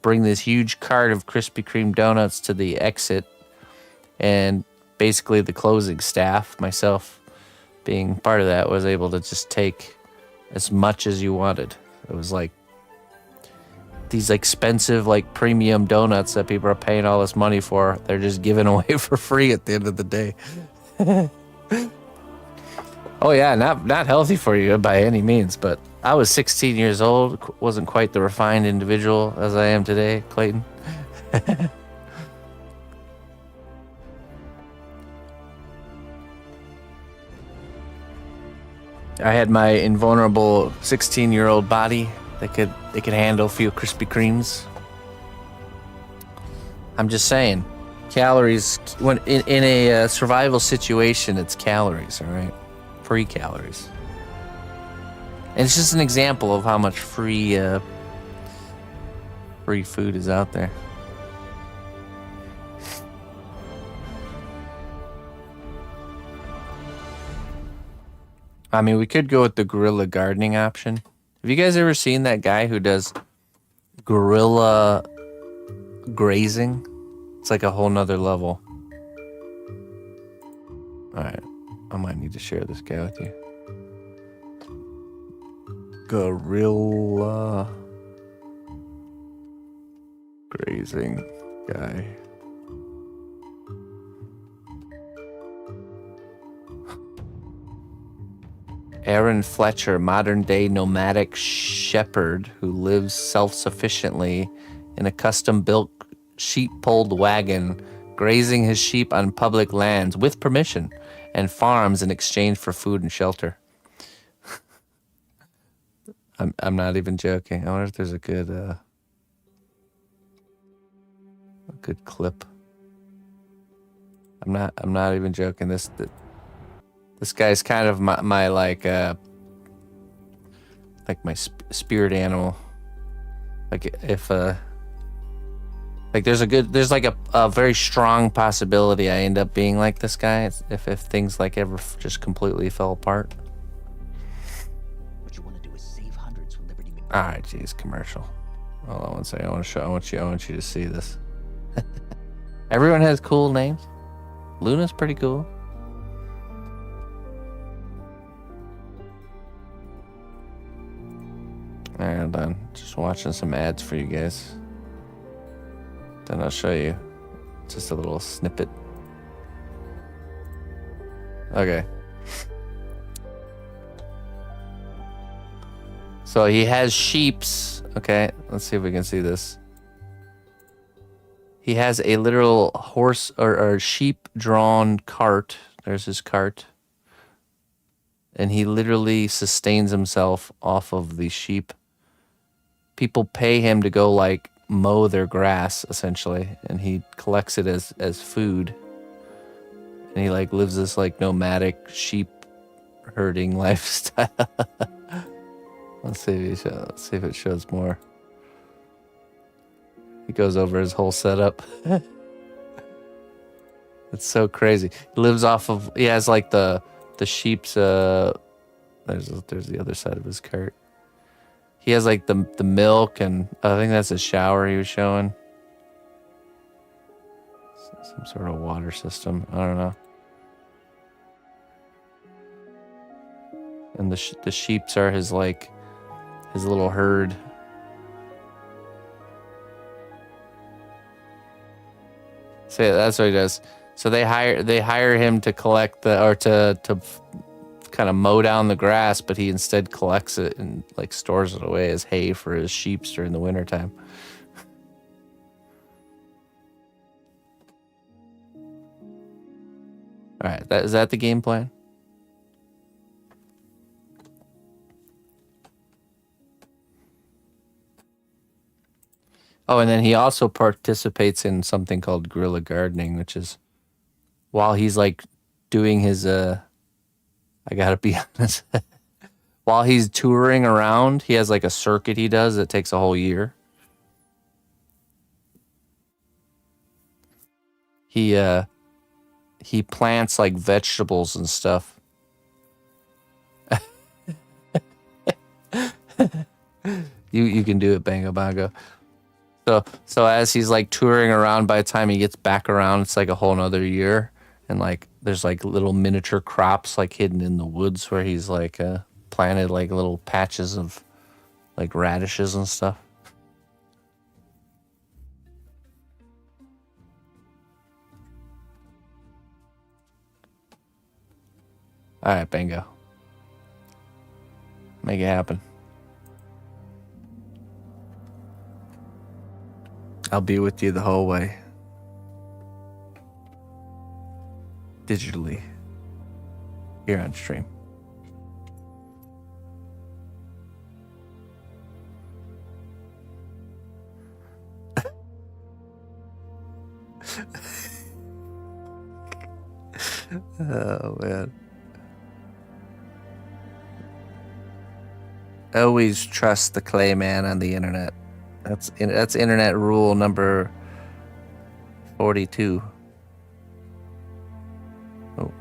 Speaker 1: bring this huge cart of Krispy Kreme donuts to the exit, and basically the closing staff, myself being part of that, was able to just take as much as you wanted. It was like these expensive, like premium donuts that people are paying all this money for. They're just giving away for free at the end of the day. Oh yeah, not healthy for you by any means, but I was 16 years old, wasn't quite the refined individual as I am today, Clayton. I had my invulnerable 16-year-old body that could handle a few Krispy Kremes. I'm just saying, calories, when in a survival situation, it's calories, all right? Free calories. And it's just an example of how much free food is out there. I mean, we could go with the guerrilla gardening option. Have you guys ever seen that guy who does guerrilla grazing? It's like a whole nother level. Alright, I might need to share this guy with you. Guerrilla grazing guy. Aaron Fletcher, modern-day nomadic shepherd who lives self-sufficiently in a custom-built sheep-pulled wagon, grazing his sheep on public lands with permission, and farms in exchange for food and shelter. I'm not even joking. I wonder if there's a good good clip. I'm not even joking. This guy's kind of my like my spirit animal. Like if like there's like a very strong possibility I end up being like this guy if things like ever just completely fell apart.
Speaker 3: What you want to do is save hundreds when Liberty.
Speaker 1: All right, geez, commercial. Hold on one second. I want you to see this. Everyone has cool names. Luna's pretty cool. All right, I'm done. Just watching some ads for you guys. Then I'll show you just a little snippet. Okay. So he has sheeps. Okay, let's see if we can see this. He has a literal horse or sheep-drawn cart. There's his cart. And he literally sustains himself off of the sheep. People pay him to go like mow their grass essentially, and he collects it as food. And he like lives this like nomadic sheep herding lifestyle. Let's see if it shows more. He goes over his whole setup. It's so crazy. He lives off of. He has like the sheep's. There's the other side of his cart. He has like the milk, and I think that's a shower he was showing. Some sort of water system. I don't know. And the sheeps are his like his little herd. So yeah, that's what he does. So they hire him to collect to kind of mow down the grass, but he instead collects it and like stores it away as hay for his sheep during the wintertime. All right, is that the game plan? Oh, and then he also participates in something called guerrilla gardening, which is while he's like doing his I gotta be honest. While he's touring around, he has like a circuit he does that takes a whole year. He plants like vegetables and stuff. You can do it, Bango Bongo. So as he's like touring around, by the time he gets back around, it's like a whole nother year. And like there's like little miniature crops like hidden in the woods where he's like planted like little patches of like radishes and stuff. All right, Bango. Make it happen. I'll be with you the whole way. Digitally. Here on stream. Oh, man. Always trust the clay man on the internet. That's internet rule number 42. Oh.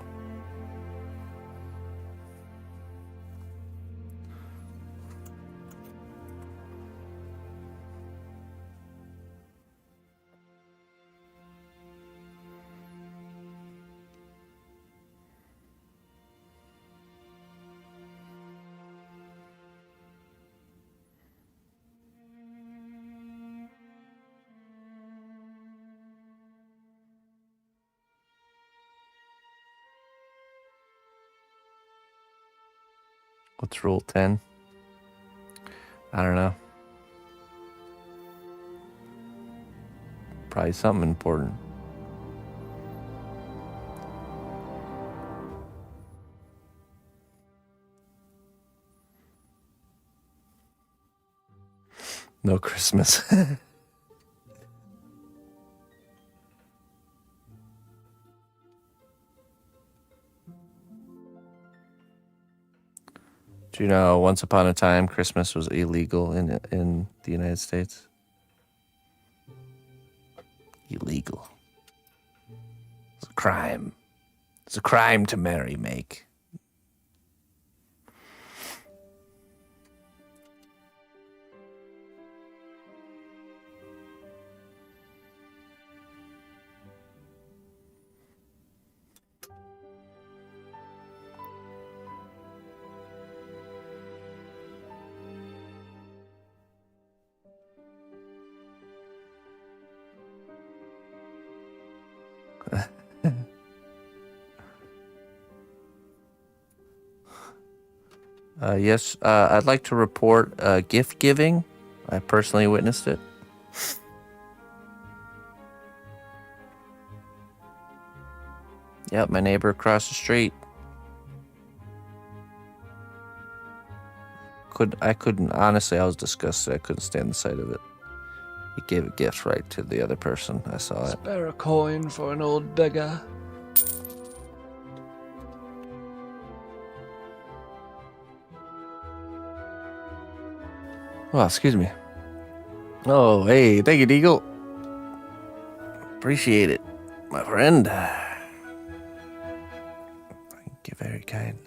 Speaker 1: What's rule 10? I don't know. Probably something important. No Christmas. Do you know once upon a time Christmas was illegal in the United States? Illegal. It's a crime. It's a crime to make. Yes, I'd like to report gift giving. I personally witnessed it. Yep, my neighbor across the street. Honestly, I was disgusted. I couldn't stand the sight of it. He gave a gift right to the other person. I saw it.
Speaker 4: Spare a coin for an old beggar.
Speaker 1: Oh, excuse me. Oh, hey, thank you, Deagle. Appreciate it, my friend. Thank you very kindly.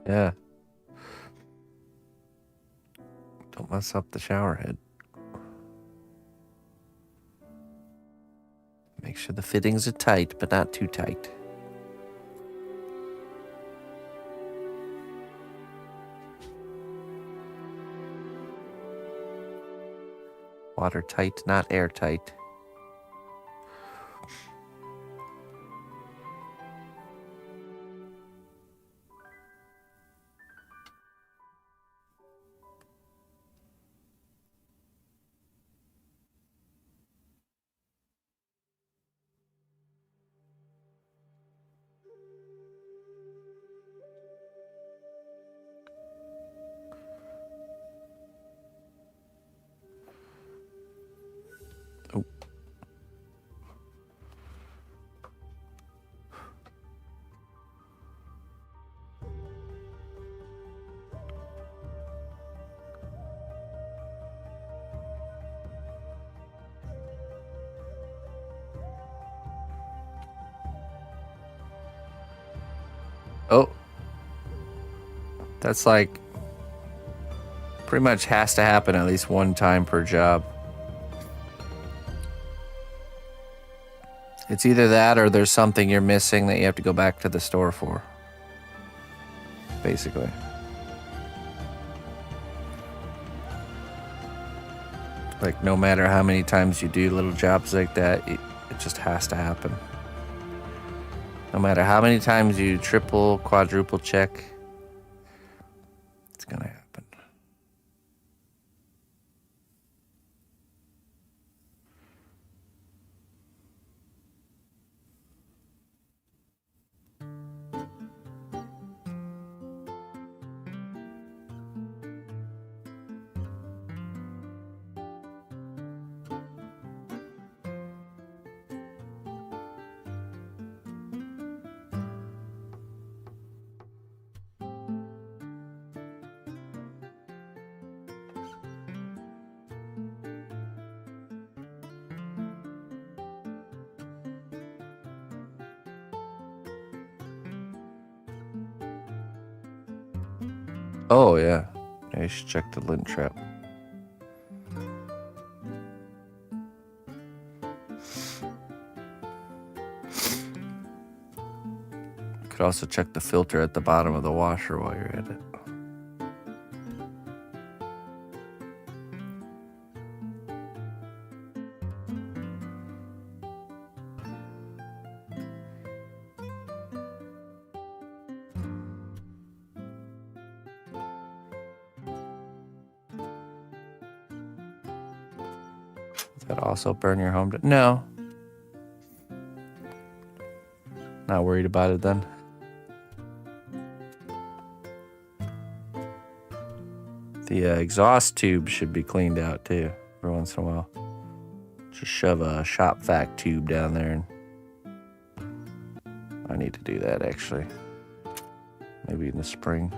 Speaker 1: Yeah. Don't mess up the shower head. Make sure the fittings are tight, but not too tight. Watertight, not airtight. Oh. Oh. That's like pretty much has to happen at least one time per job. It's either that or there's something you're missing that you have to go back to the store for. Basically. Like, no matter how many times you do little jobs like that, it just has to happen. No matter how many times you triple, quadruple check, it's gonna happen. Oh, yeah. Yeah, you should check the lint trap. Could also check the filter at the bottom of the washer while you're at it. That also burn your home down? No. Not worried about it then. The exhaust tube should be cleaned out too every once in a while. Just shove a shop vac tube down there, and I need to do that actually. Maybe in the spring.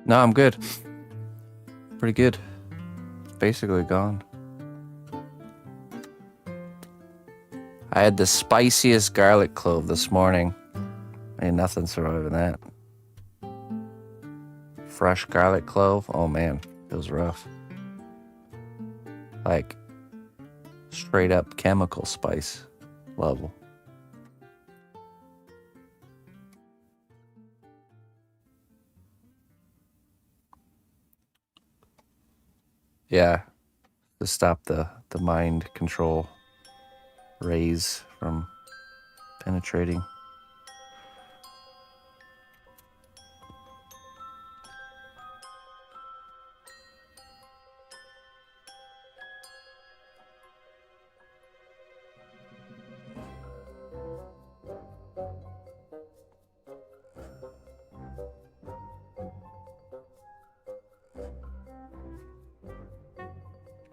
Speaker 1: No, I'm good. Pretty good. It's basically gone. I had the spiciest garlic clove this morning. Ain't nothing surviving that. Fresh garlic clove. Oh man, it was rough. Like straight up chemical spice level. Yeah, to stop the mind control rays from penetrating.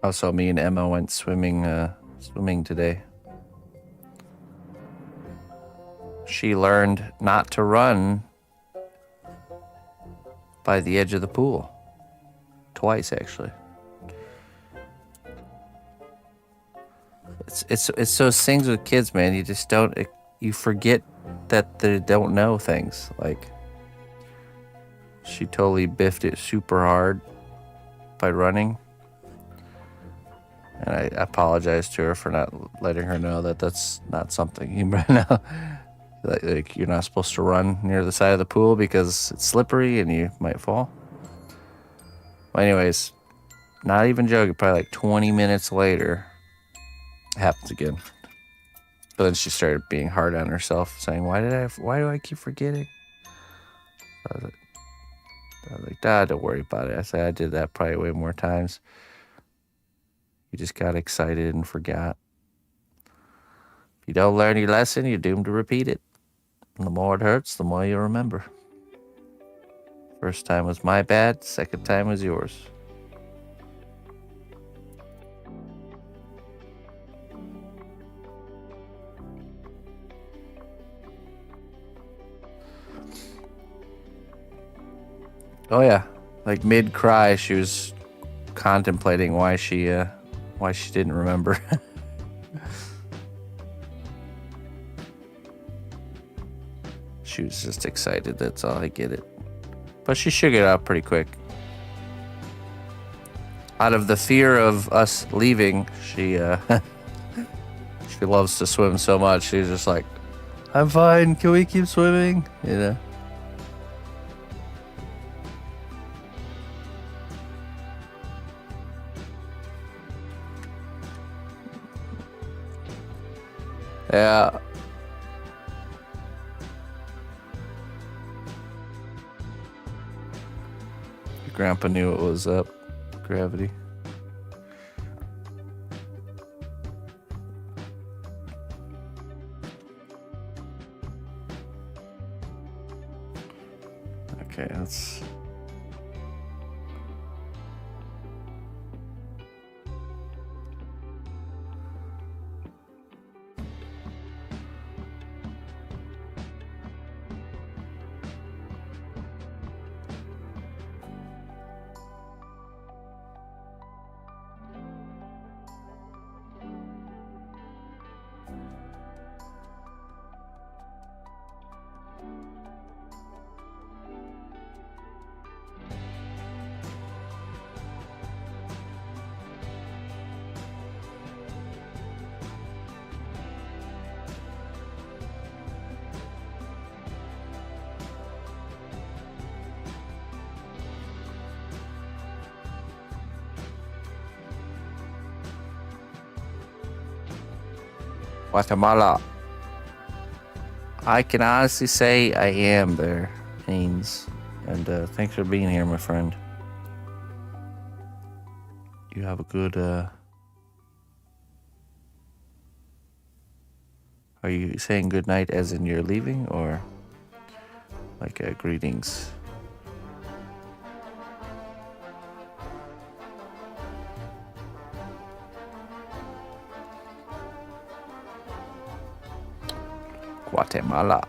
Speaker 1: Also, me and Emma went swimming today. She learned not to run by the edge of the pool. Twice, actually. It's those things with kids, man. You just don't, you forget that they don't know things. Like, she totally biffed it super hard by running. And I apologized to her for not letting her know that that's not something you know. Like you're not supposed to run near the side of the pool because it's slippery and you might fall. Well, anyways, not even joking, probably like 20 minutes later, it happens again. But then she started being hard on herself, saying, why do I keep forgetting? I was like, don't worry about it. I said, I did that probably way more times. You just got excited and forgot. If you don't learn your lesson, you're doomed to repeat it. And the more it hurts, the more you remember. First time was my bad, second time was yours. Oh yeah, like mid-cry, she was contemplating why she didn't remember. She was just excited, that's all, I get it. But she shook it out pretty quick. Out of the fear of us leaving, she she loves to swim so much, she's just like, I'm fine, can we keep swimming? You know? Yeah. Your grandpa knew it was up. Gravity. Okay, let's... Guatemala. I can honestly say I am there, Haynes. And thanks for being here, my friend. You have a good... Are you saying good night as in you're leaving, or like greetings? Guatemala.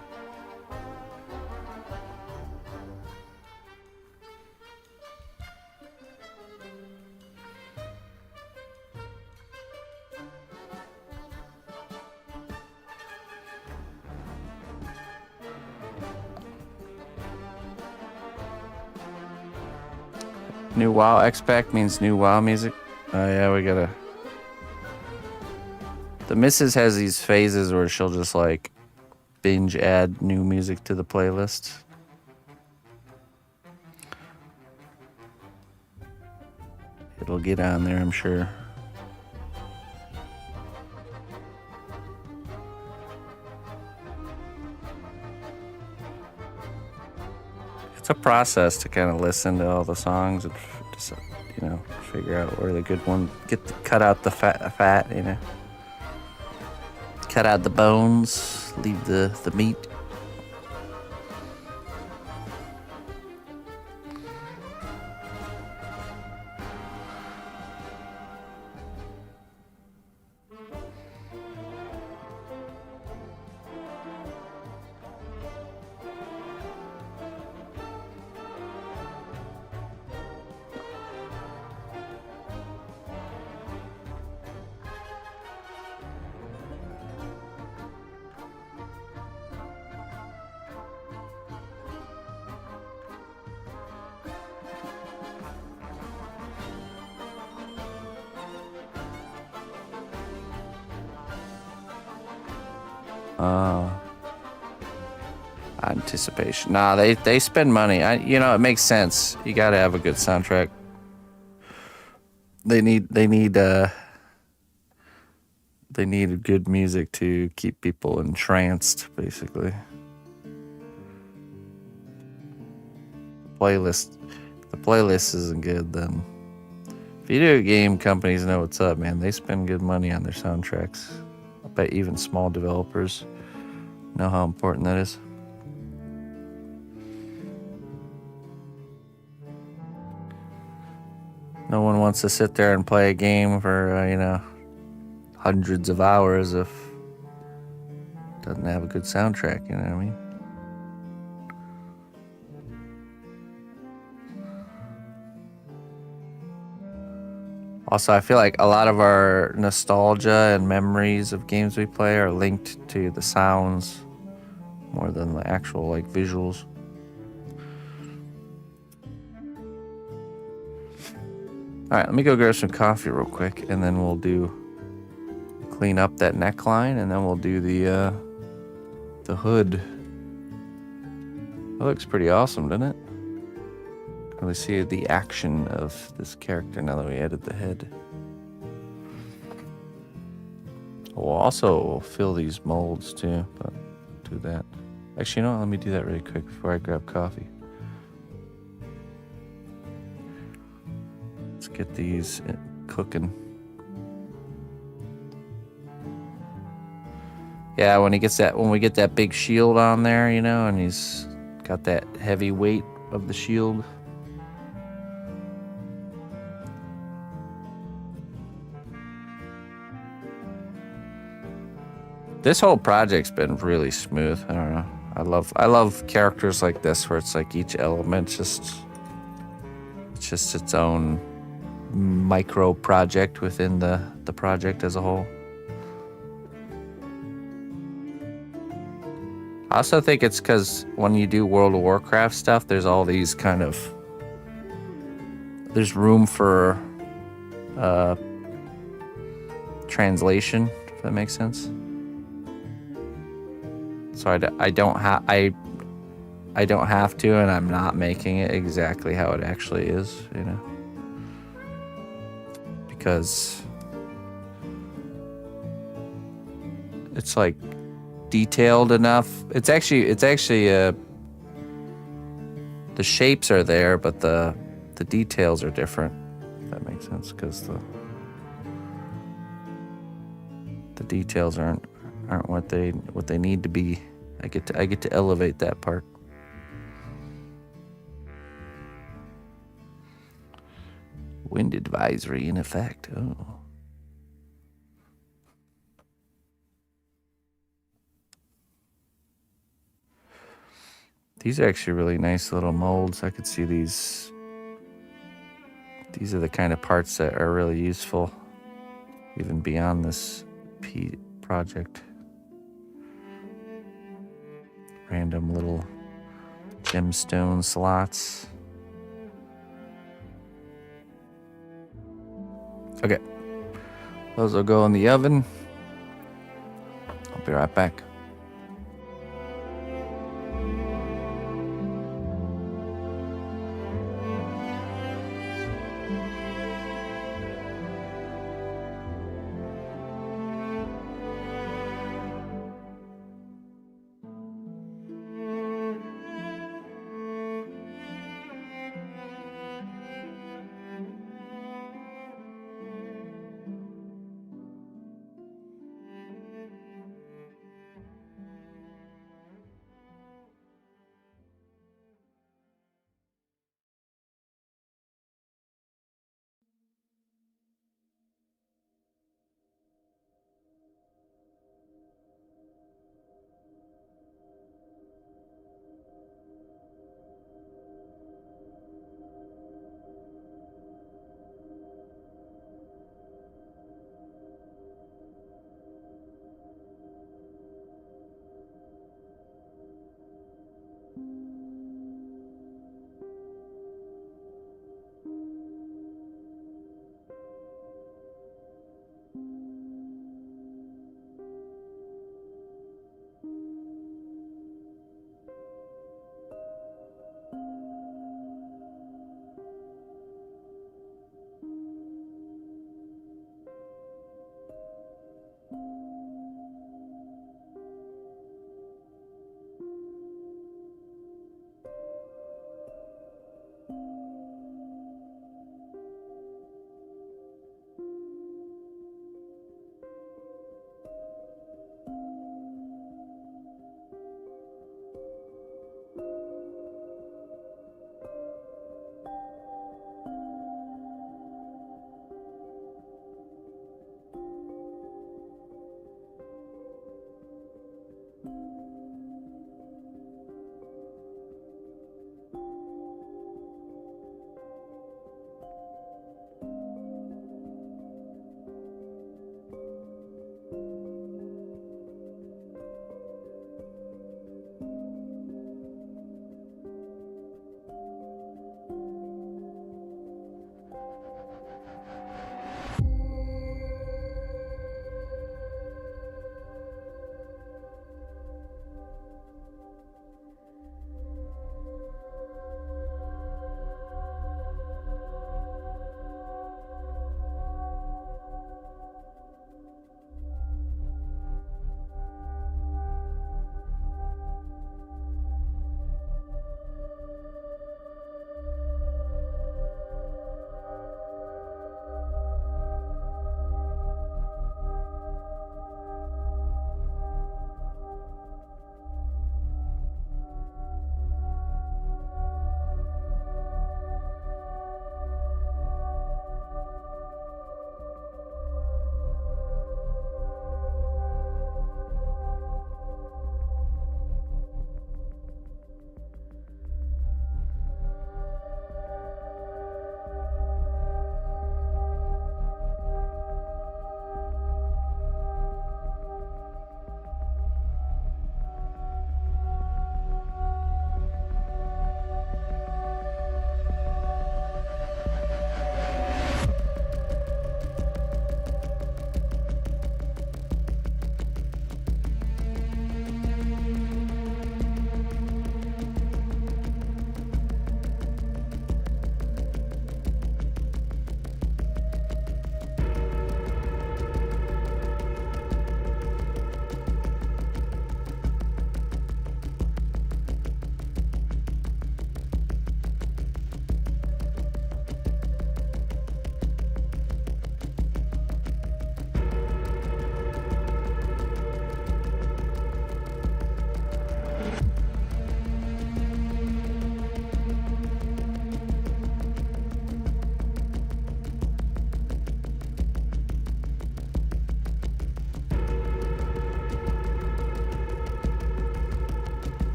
Speaker 1: New WoW X-Pack means new WoW music. Oh yeah, we gotta... The missus has these phases where she'll just like binge add new music to the playlist. It'll get on there, I'm sure. It's a process to kind of listen to all the songs and just, you know, figure out where the good one, cut out the fat, you know. Cut out the bones, leave the meat. Anticipation. Nah, they spend money. You know, it makes sense. You gotta have a good soundtrack. They need good music to keep people entranced, basically. The playlist isn't good, then video game companies know what's up, man. They spend good money on their soundtracks. I bet even small developers know how important that is. No one wants to sit there and play a game for, you know, hundreds of hours if it doesn't have a good soundtrack, you know what I mean? Also, I feel like a lot of our nostalgia and memories of games we play are linked to the sounds more than the actual, like, visuals. All right, let me go grab some coffee real quick, and then we'll clean up that neckline, and then we'll do the hood. That looks pretty awesome, doesn't it? Really see the action of this character now that we added the head. We'll also fill these molds too, but do that. Actually, you know what? Let me do that really quick before I grab coffee. Let's get these cooking. Yeah, when we get that big shield on there, you know, and he's got that heavy weight of the shield. This whole project's been really smooth. I don't know. I love characters like this where it's like each element it's just its own micro project within the project as a whole. I also think it's because when you do World of Warcraft stuff, there's all these kind of... There's room for translation, if that makes sense. So I don't have to, and I'm not making it exactly how it actually is, you know? Because it's like detailed enough. It's actually the shapes are there, but the details are different. If that makes sense, because the details aren't what they need to be. I get to elevate that part. Wind advisory in effect. Oh. These are actually really nice little molds. I could see these. These are the kind of parts that are really useful, even beyond this project. Random little gemstone slots. Okay, those will go in the oven. I'll be right back.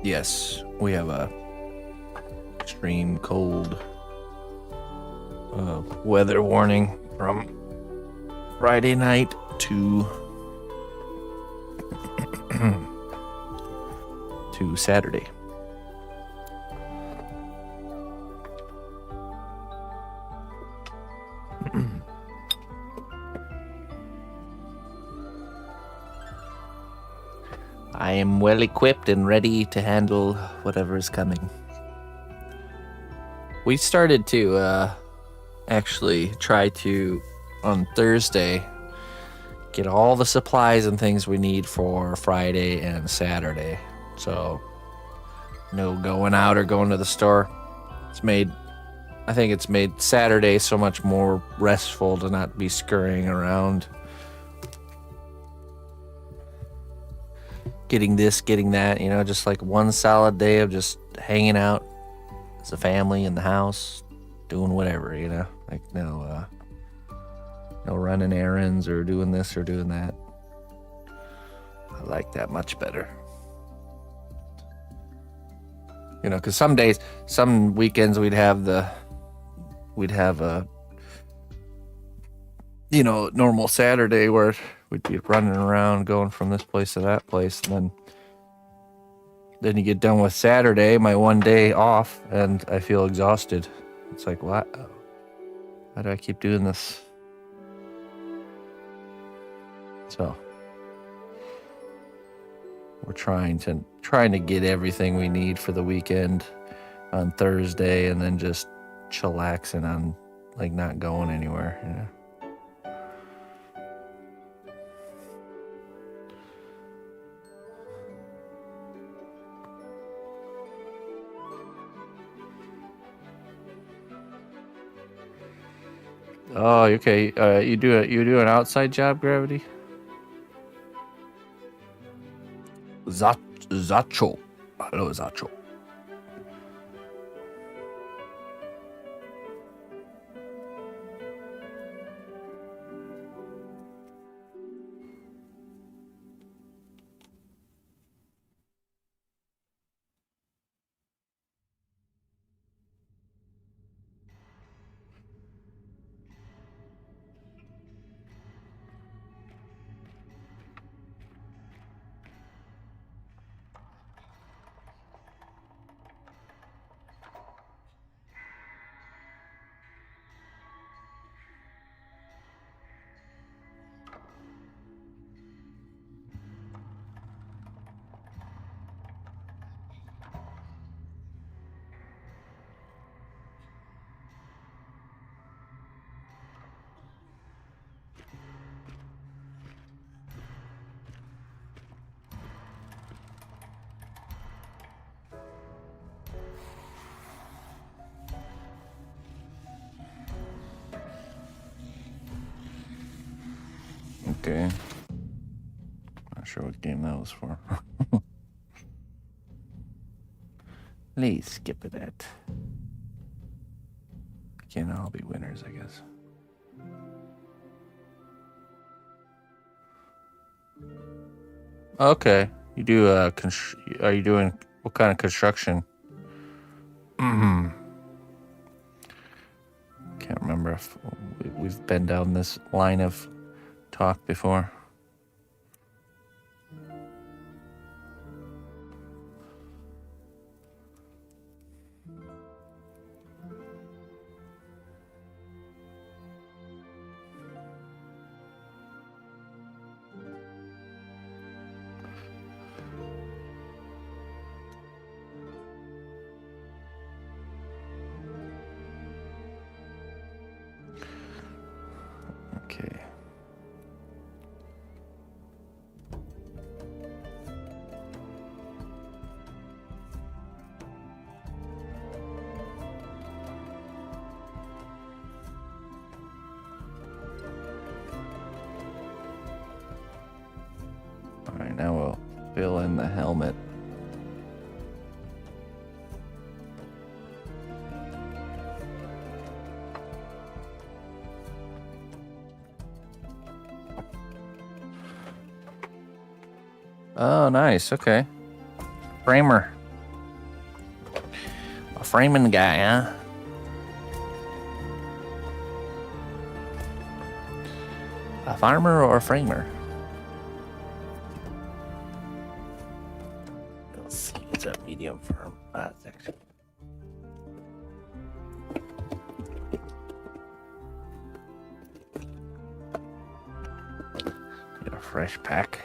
Speaker 1: Yes, we have a extreme cold weather warning from Friday night to to Saturday. I am well equipped and ready to handle whatever is coming. We started to actually try to, on Thursday, get all the supplies and things we need for Friday and Saturday. So, no going out or going to the store. I think it's made Saturday so much more restful to not be scurrying around. Getting this, getting that, just like one solid day of just hanging out as a family in the house, doing whatever, like no running errands or doing this or doing that. I like that much better. Because some weekends we'd have a normal Saturday where we'd be running around going from this place to that place, and then you get done with Saturday, my one day off, and I feel exhausted. It's like, what? Why do I keep doing this? So we're trying to get everything we need for the weekend on Thursday, and then just chillaxing on like not going anywhere, Oh, okay. You do an outside job, Gravity? Zacho. Hello, Zacho. Okay. Not sure what game that was for. Please skip it at. Can't all be winners, I guess. Okay. You do are you doing what kind of construction? Can't remember if we've been down this line of talk before. Okay. All right, now we'll fill in the helmet. Oh, nice. Okay. Framer. framing guy, huh? A farmer or a framer? Let's see, what's that medium firm? Section. Get a fresh pack.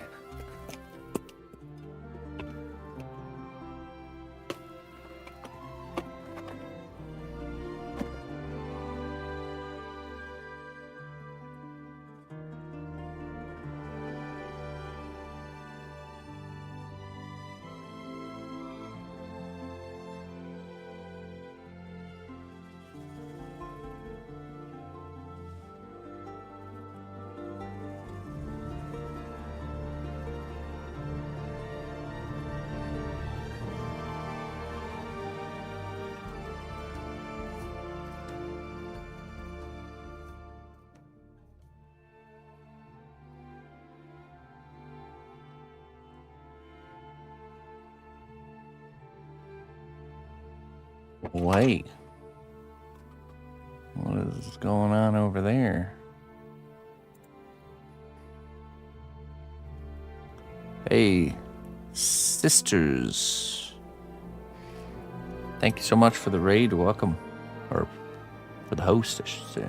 Speaker 1: Wait. What is going on over there? Hey, sisters. Thank you so much for the raid. Welcome. Or for the host, I should say.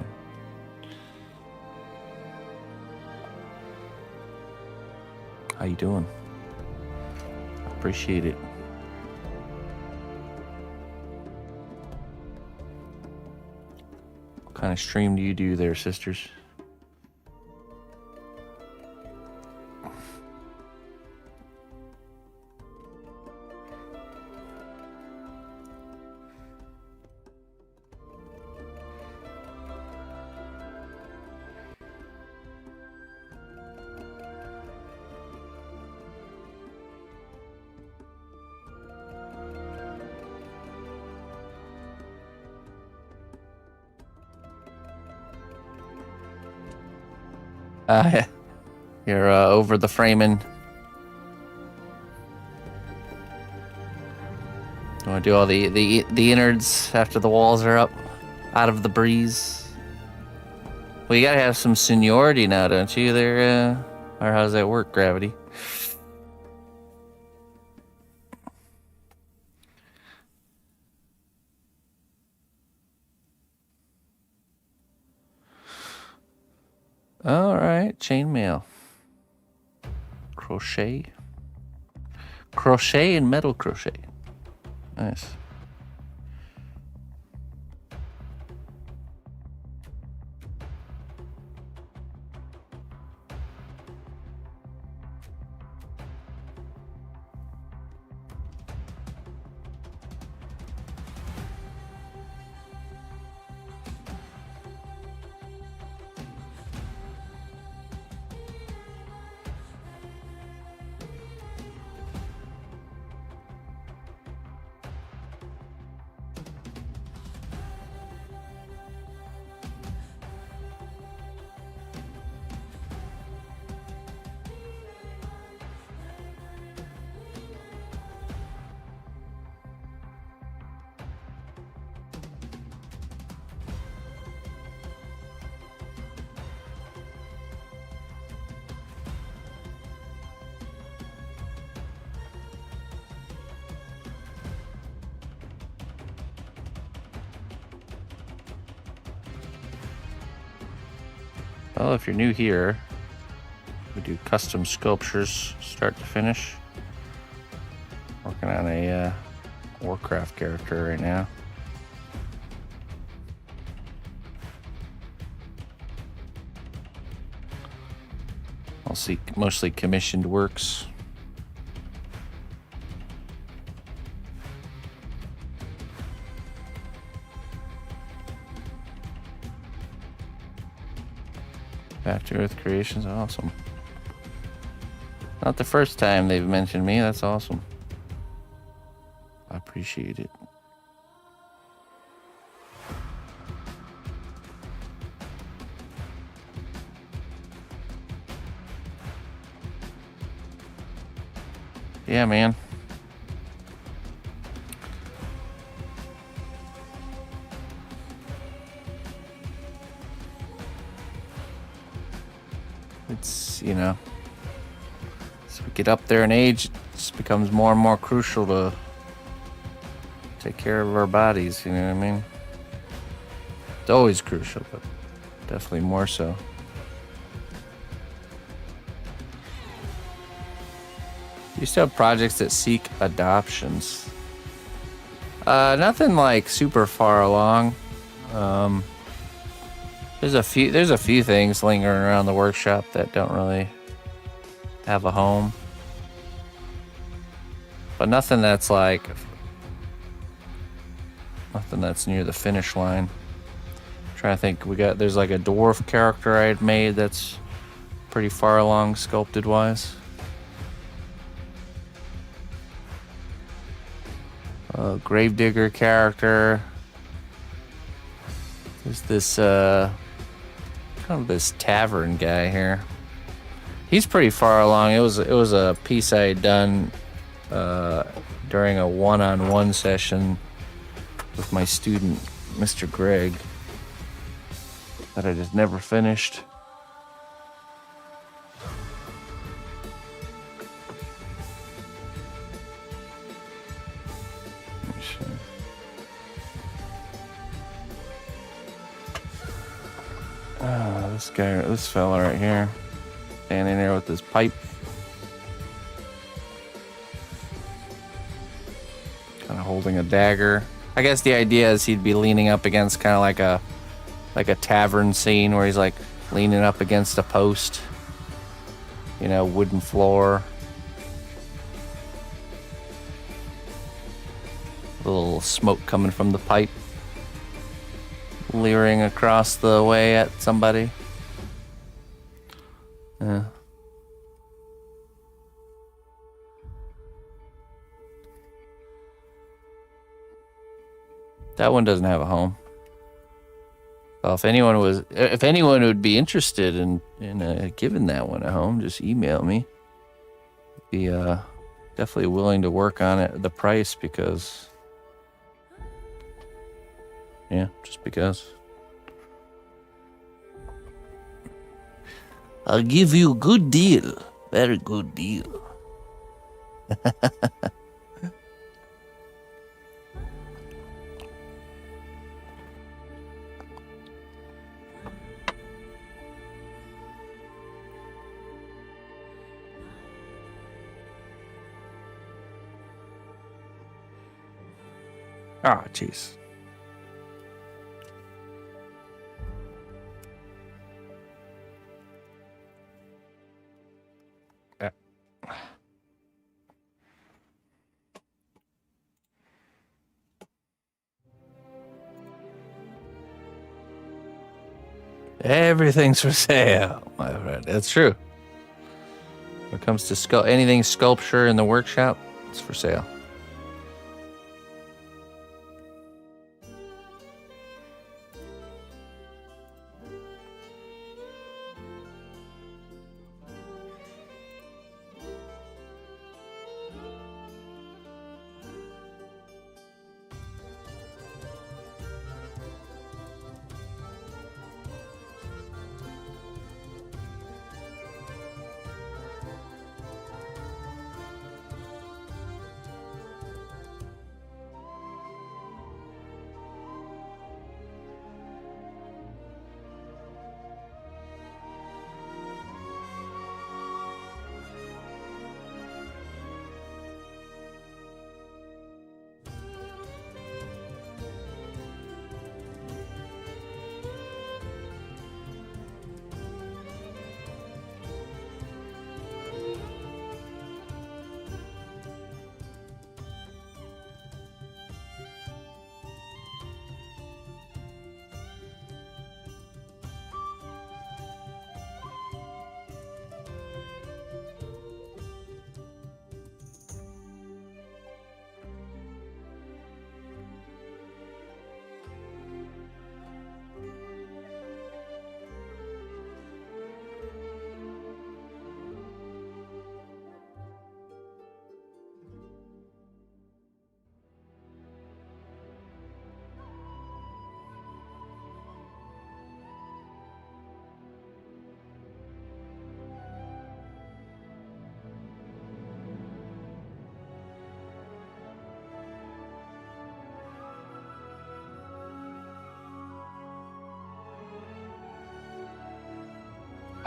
Speaker 1: How you doing? Appreciate it. What kind of stream do you do there, sisters? You're over the framing. You want to do all the innards after the walls are up, out of the breeze. Well, you gotta have some seniority now, don't you? There, or how's that work, Gravity? All right, chainmail, crochet and metal crochet. Nice. Well, if you're new here, we do custom sculptures start to finish. Working on a Warcraft character right now. I'll see mostly commissioned works. Back to Earth Creations, awesome. Not the first time they've mentioned me, that's awesome. I appreciate it. Yeah, man. It's, you know, as we get up there in age, it just becomes more and more crucial to take care of our bodies, you know what I mean? It's always crucial, but definitely more so. You still have projects that seek adoptions. Nothing like super far along. There's a few things lingering around the workshop that don't really have a home. But nothing that's near the finish line. I'm trying to think, there's like a dwarf character I had made that's pretty far along sculpted wise. A gravedigger character. There's this kind of this tavern guy here. He's pretty far along. It was a piece I had done during a one-on-one session with my student, Mr. Greg, that I just never finished. This fella right here, standing there with his pipe, kind of holding a dagger. I guess the idea is he'd be leaning up against kind of like a tavern scene where he's like leaning up against a post, you know, wooden floor, a little smoke coming from the pipe, leering across the way at somebody. Yeah. That one doesn't have a home. Well, if anyone would be interested in giving that one a home, just email me. Be definitely willing to work on it. The price, because just because. I'll give you a good deal. Very good deal. Ah, jeez. Everything's for sale, my friend. That's true. When it comes to anything sculpture in the workshop, it's for sale.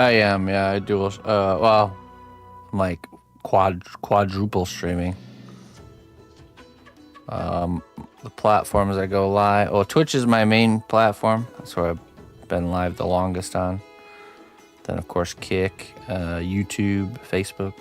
Speaker 1: I am, yeah. I do. Well, I'm like quadruple streaming. The platforms I go live. Well, Twitch is my main platform. That's where I've been live the longest on. Then, of course, Kick, YouTube, Facebook.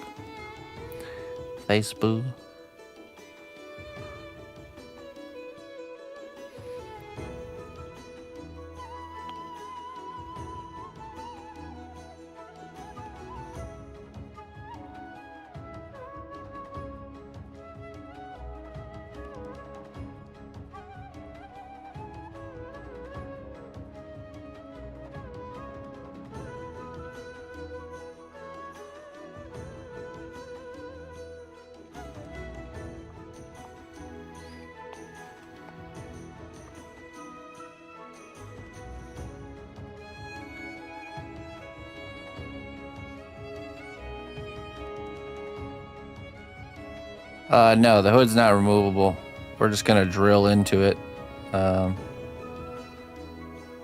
Speaker 1: No, the hood's not removable. We're just gonna drill into it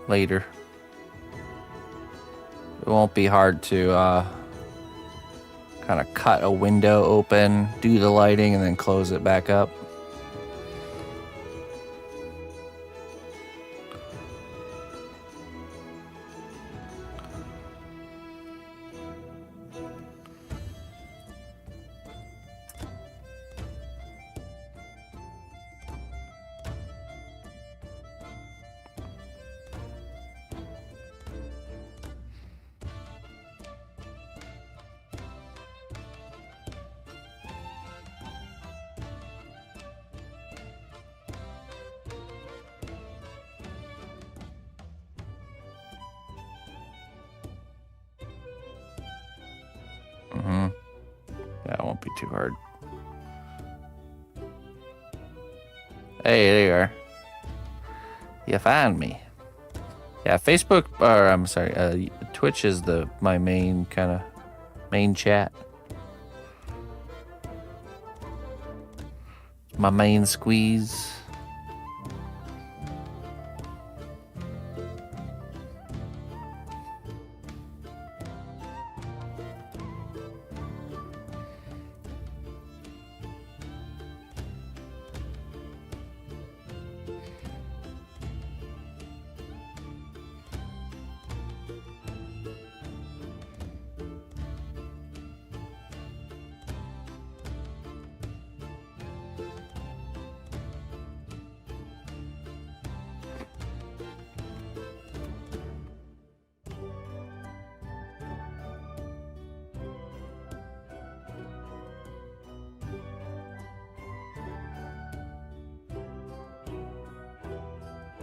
Speaker 1: later. It won't be hard to kind of cut a window open, do the lighting, and then close it back up. Yeah, it won't be too hard. Hey, there you are. You found me. Yeah, Facebook, or I'm sorry, Twitch is my main chat. My main squeeze.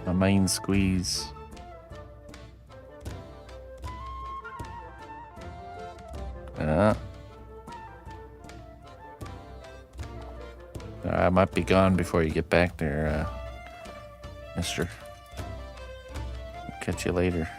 Speaker 1: My main squeeze. I might be gone before you get back there, mister. Catch you later.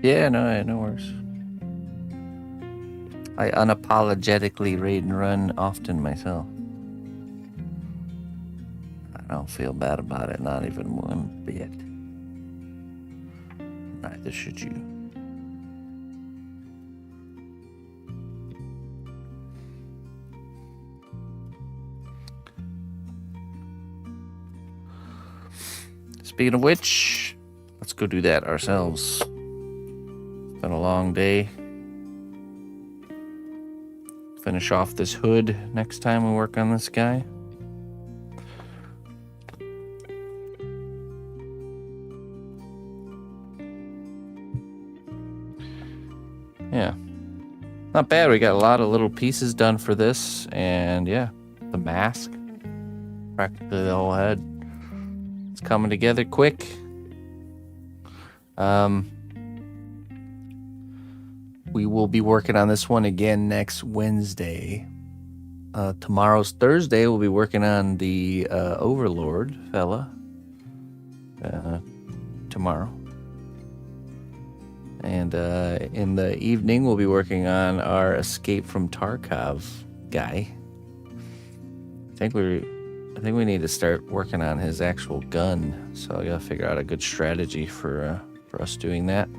Speaker 1: Yeah, no worries. I unapologetically raid and run often myself. I don't feel bad about it, not even one bit. Neither should you. Speaking of which, let's go do that ourselves. It's been a long day. Finish off this hood next time we work on this guy. Yeah. Not bad. We got a lot of little pieces done for this. And yeah, the mask. Practically the whole head. It's coming together quick. We will be working on this one again next Wednesday. Tomorrow's Thursday. We'll be working on the Overlord fella. Tomorrow. And in the evening, we'll be working on our Escape from Tarkov guy. I think we need to start working on his actual gun. So I gotta figure out a good strategy for us doing that.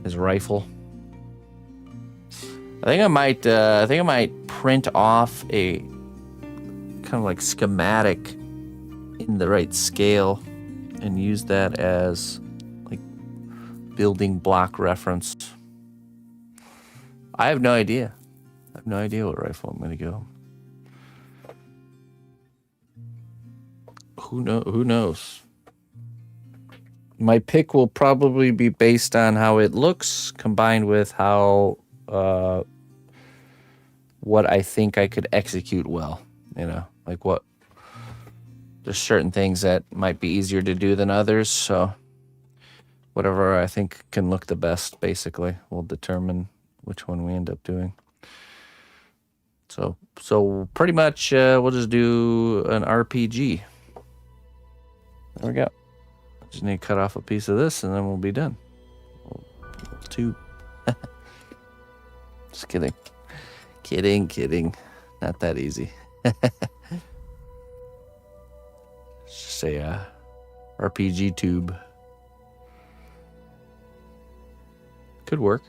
Speaker 1: His rifle. I think I might print off a kind of like schematic in the right scale and use that as like building block reference. I have no idea. I have no idea what rifle I'm gonna go. Who knows? My pick will probably be based on how it looks, combined with how what I think I could execute well. You know, like what. There's certain things that might be easier to do than others, so whatever I think can look the best, basically, will determine which one we end up doing. So pretty much we'll just do an RPG. There we go. Just need to cut off a piece of this and then we'll be done. Tube. Just kidding. Kidding. Not that easy. Just a RPG tube. Could work.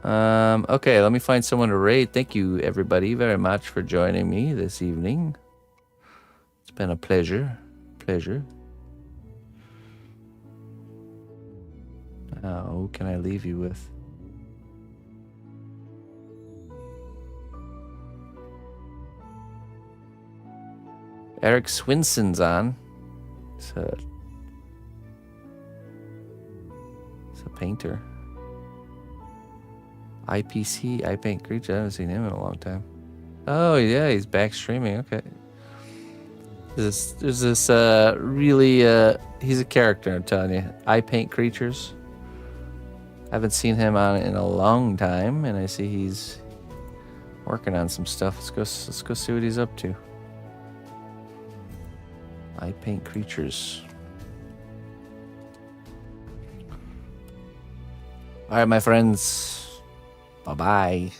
Speaker 1: Okay, let me find someone to raid. Thank you, everybody, very much for joining me this evening. It's been a pleasure. Now, who can I leave you with? Eric Swinson's on. It's a painter. IPC, I Paint Creature. I haven't seen him in a long time. Oh yeah, he's back streaming. Okay. There's this really he's a character, I'm telling you. I Paint Creatures. I haven't seen him on in a long time, and I see he's working on some stuff. Let's go see what he's up to. I Paint Creatures. All right, my friends. Bye-bye.